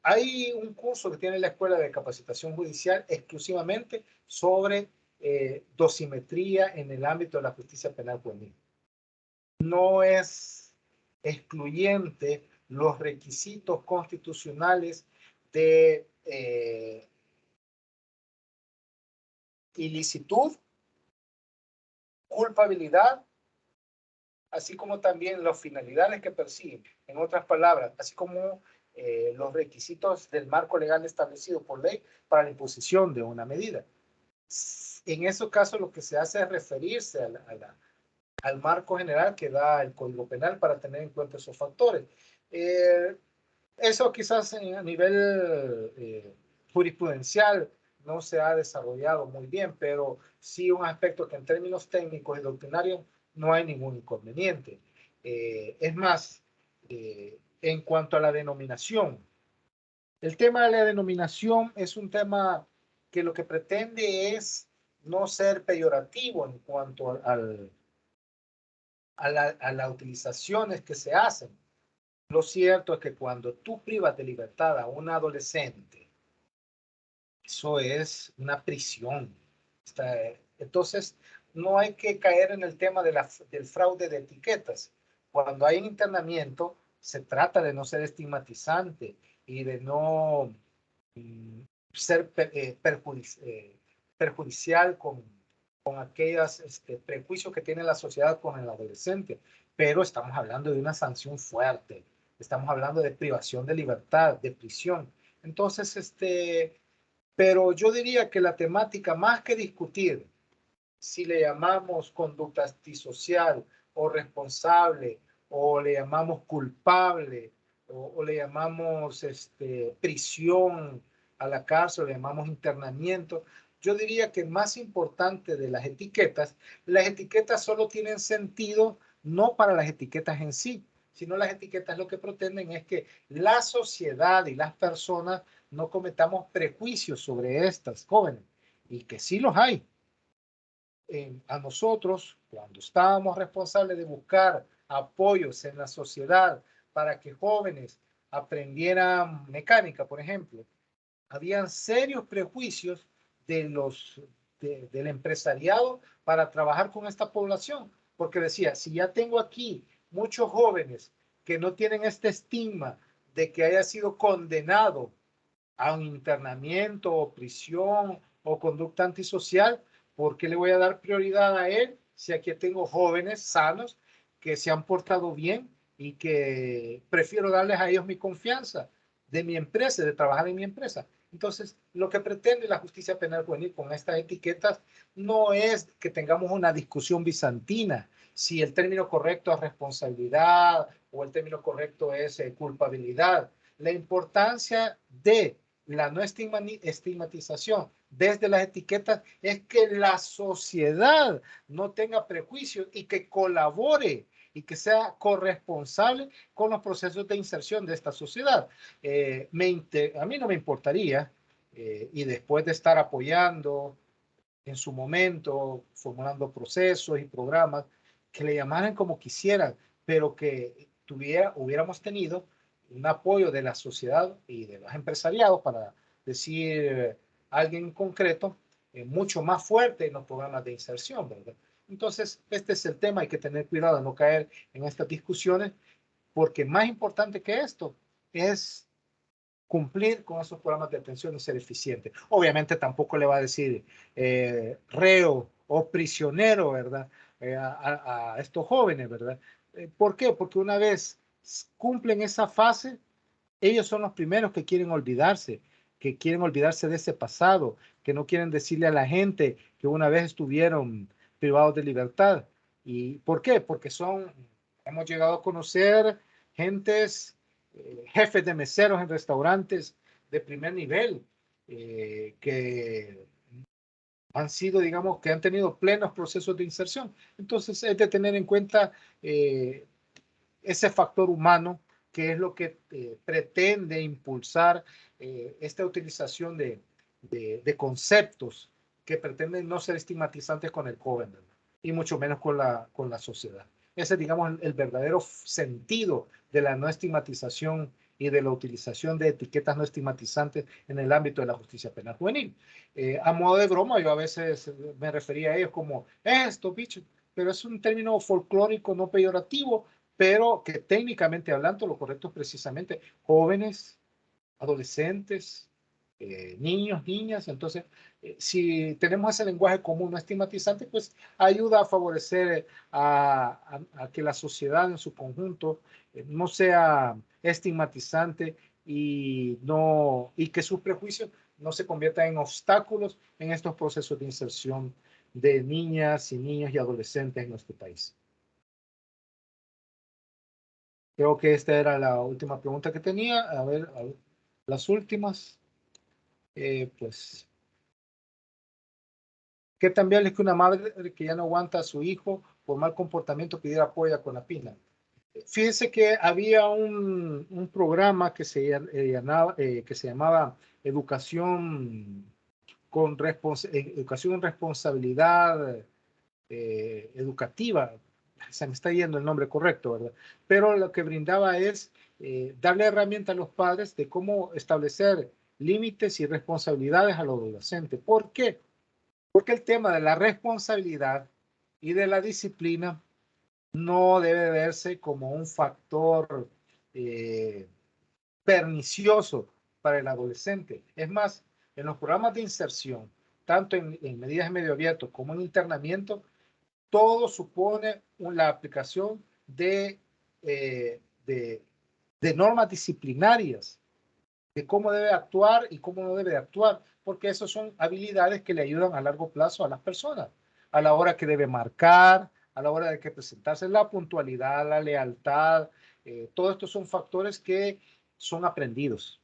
Speaker 2: hay un curso que tiene la Escuela de Capacitación Judicial exclusivamente sobre dosimetría en el ámbito de la justicia penal juvenil. No es excluyente los requisitos constitucionales de ilicitud, culpabilidad, así como también las finalidades que persiguen. En otras palabras, así como los requisitos del marco legal establecido por ley para la imposición de una medida. En esos casos lo que se hace es referirse al marco general que da el Código Penal para tener en cuenta esos factores. Eso quizás a nivel jurisprudencial no se ha desarrollado muy bien, pero sí un aspecto que en términos técnicos y doctrinarios no hay ningún inconveniente. Es más, en cuanto a la denominación, El tema de la denominación es un tema que lo que pretende es no ser peyorativo en cuanto a las utilizaciones que se hacen. Lo cierto es que cuando tú privas de libertad a un adolescente, eso es una prisión. Entonces, no hay que caer en el tema del fraude de etiquetas. Cuando hay un internamiento, se trata de no ser estigmatizante y de no ser perjudicial con aquellos prejuicios que tiene la sociedad con el adolescente. Pero estamos hablando de una sanción fuerte. Estamos hablando de privación de libertad, de prisión. Entonces, pero yo diría que la temática, más que discutir si le llamamos conducta antisocial o responsable, o le llamamos culpable, o le llamamos prisión a la cárcel, o le llamamos internamiento, yo diría que más importante de las etiquetas solo tienen sentido no para las etiquetas en sí, sino las etiquetas lo que pretenden es que la sociedad y las personas no cometamos prejuicios sobre estas jóvenes, y que sí los hay. A nosotros, cuando estábamos responsables de buscar apoyos en la sociedad para que jóvenes aprendieran mecánica, por ejemplo, habían serios prejuicios del empresariado para trabajar con esta población, porque decía, si ya tengo aquí muchos jóvenes que no tienen este estigma de que haya sido condenado a un internamiento o prisión o conducta antisocial, ¿por qué le voy a dar prioridad a él si aquí tengo jóvenes sanos que se han portado bien y que prefiero darles a ellos mi confianza de mi empresa, de trabajar en mi empresa? Entonces, lo que pretende la justicia penal juvenil con estas etiquetas no es que tengamos una discusión bizantina, si el término correcto es responsabilidad o el término correcto es culpabilidad. La importancia de la no estigmatización desde las etiquetas es que la sociedad no tenga prejuicios y que colabore y que sea corresponsable con los procesos de inserción de esta sociedad. A mí no me importaría, y después de estar apoyando en su momento, formulando procesos y programas, que le llamaran como quisieran, pero que hubiéramos tenido un apoyo de la sociedad y de los empresariados, para decir alguien en concreto, mucho más fuerte en los programas de inserción, ¿verdad? Entonces, este es el tema, hay que tener cuidado de no caer en estas discusiones, porque más importante que esto es cumplir con esos programas de atención y ser eficiente. Obviamente tampoco le va a decir reo o prisionero, ¿verdad? A estos jóvenes, ¿verdad? ¿Por qué? Porque una vez cumplen esa fase, ellos son los primeros que quieren olvidarse de ese pasado, que no quieren decirle a la gente que una vez estuvieron privados de libertad. ¿Y por qué? Porque hemos llegado a conocer gentes, jefes de meseros en restaurantes de primer nivel, que han sido, digamos, que han tenido plenos procesos de inserción. Entonces, es de tener en cuenta ese factor humano, que es lo que pretende impulsar esta utilización de conceptos que pretenden no ser estigmatizantes con el joven, ¿verdad? Y mucho menos con la sociedad. Ese es, digamos, el verdadero sentido de la no estigmatización y de la utilización de etiquetas no estigmatizantes en el ámbito de la justicia penal juvenil. A modo de broma, yo a veces me refería a ellos como esto, bicho, pero es un término folclórico no peyorativo, pero que técnicamente hablando lo correcto es precisamente jóvenes, adolescentes, niños, niñas. Entonces, si tenemos ese lenguaje común no estigmatizante, pues ayuda a favorecer a que la sociedad en su conjunto no sea estigmatizante, y que sus prejuicios no se conviertan en obstáculos en estos procesos de inserción de niñas y niños y adolescentes en nuestro país. Creo que esta era la última pregunta que tenía. A ver, las últimas. Pues, ¿qué tan viable es que una madre que ya no aguanta a su hijo por mal comportamiento pidiera apoyo con la pina? Fíjense que había un programa que que se llamaba Educación Educación en Responsabilidad Educativa. Se me está yendo el nombre correcto, ¿verdad? Pero lo que brindaba es darle herramientas a los padres de cómo establecer límites y responsabilidades a los adolescentes. ¿Por qué? Porque el tema de la responsabilidad y de la disciplina no debe verse como un factor eh, pernicioso para el adolescente. Es más, en los programas de inserción, tanto en medidas de medio abierto como en internamiento, todo supone la aplicación eh, de, de normas disciplinarias, de cómo debe actuar y cómo no debe actuar, porque esas son habilidades que le ayudan a largo plazo a las personas, a la hora que debe marcar, a la hora de que presentarse, la puntualidad, la lealtad, todos estos son factores que son aprendidos.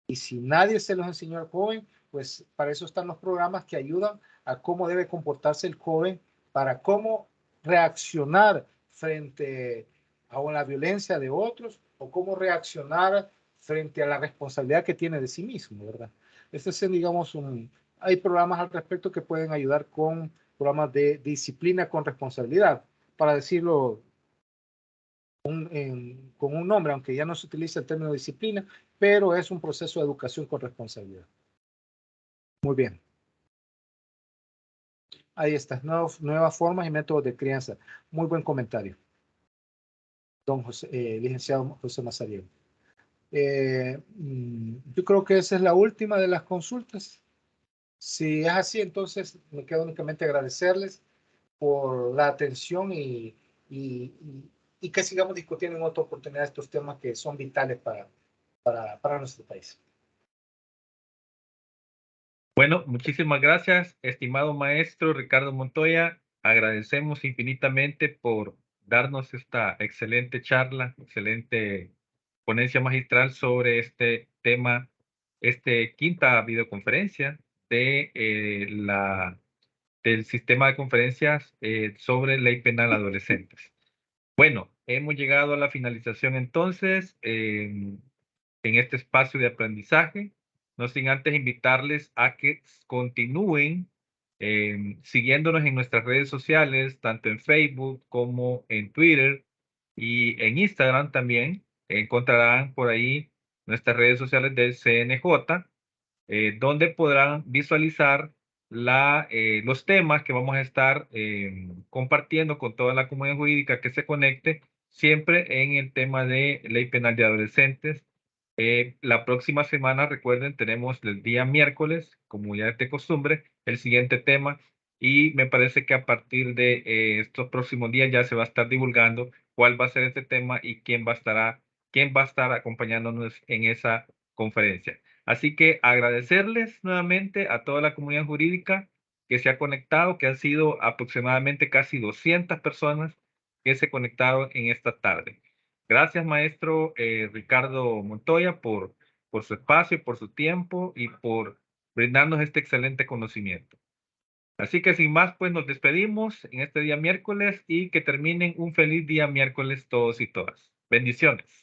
Speaker 2: Y si nadie se los enseñó al joven, pues para eso están los programas que ayudan a cómo debe comportarse el joven, para cómo reaccionar frente a la violencia de otros o cómo reaccionar frente a la responsabilidad que tiene de sí mismo, ¿verdad? Este es, digamos, hay programas al respecto que pueden ayudar con programas de disciplina con responsabilidad, para decirlo con un nombre, aunque ya no se utiliza el término disciplina, pero es un proceso de educación con responsabilidad. Muy bien. Ahí está, nuevas formas y métodos de crianza. Muy buen comentario, don José, licenciado José Mazariego. Yo creo que esa es la última de las consultas. Si es así, entonces me queda únicamente agradecerles por la atención y, y que sigamos discutiendo en otra oportunidad estos temas que son vitales para nuestro país.
Speaker 1: Bueno, muchísimas gracias, estimado maestro Ricardo Montoya. Agradecemos infinitamente por darnos esta excelente charla, excelente ponencia magistral sobre este tema, quinta videoconferencia de, del sistema de conferencias sobre ley penal adolescentes. Bueno, hemos llegado a la finalización entonces en este espacio de aprendizaje, no sin antes invitarles a que continúen siguiéndonos en nuestras redes sociales, tanto en Facebook como en Twitter y en Instagram también. Encontrarán por ahí nuestras redes sociales del CNJ, donde podrán visualizar los temas que vamos a estar compartiendo con toda la comunidad jurídica que se conecte, siempre en el tema de ley penal de adolescentes. La próxima semana, recuerden, tenemos el día miércoles, como ya es de costumbre, el siguiente tema, y me parece que a partir de estos próximos días ya se va a estar divulgando cuál va a ser este tema y quién va a estar acompañándonos en esa conferencia. Así que agradecerles nuevamente a toda la comunidad jurídica que se ha conectado, que han sido aproximadamente casi 200 personas que se conectaron en esta tarde. Gracias, maestro Ricardo Montoya, por su espacio, por su tiempo y por brindarnos este excelente conocimiento. Así que sin más, pues nos despedimos en este día miércoles y que terminen un feliz día miércoles todos y todas. Bendiciones.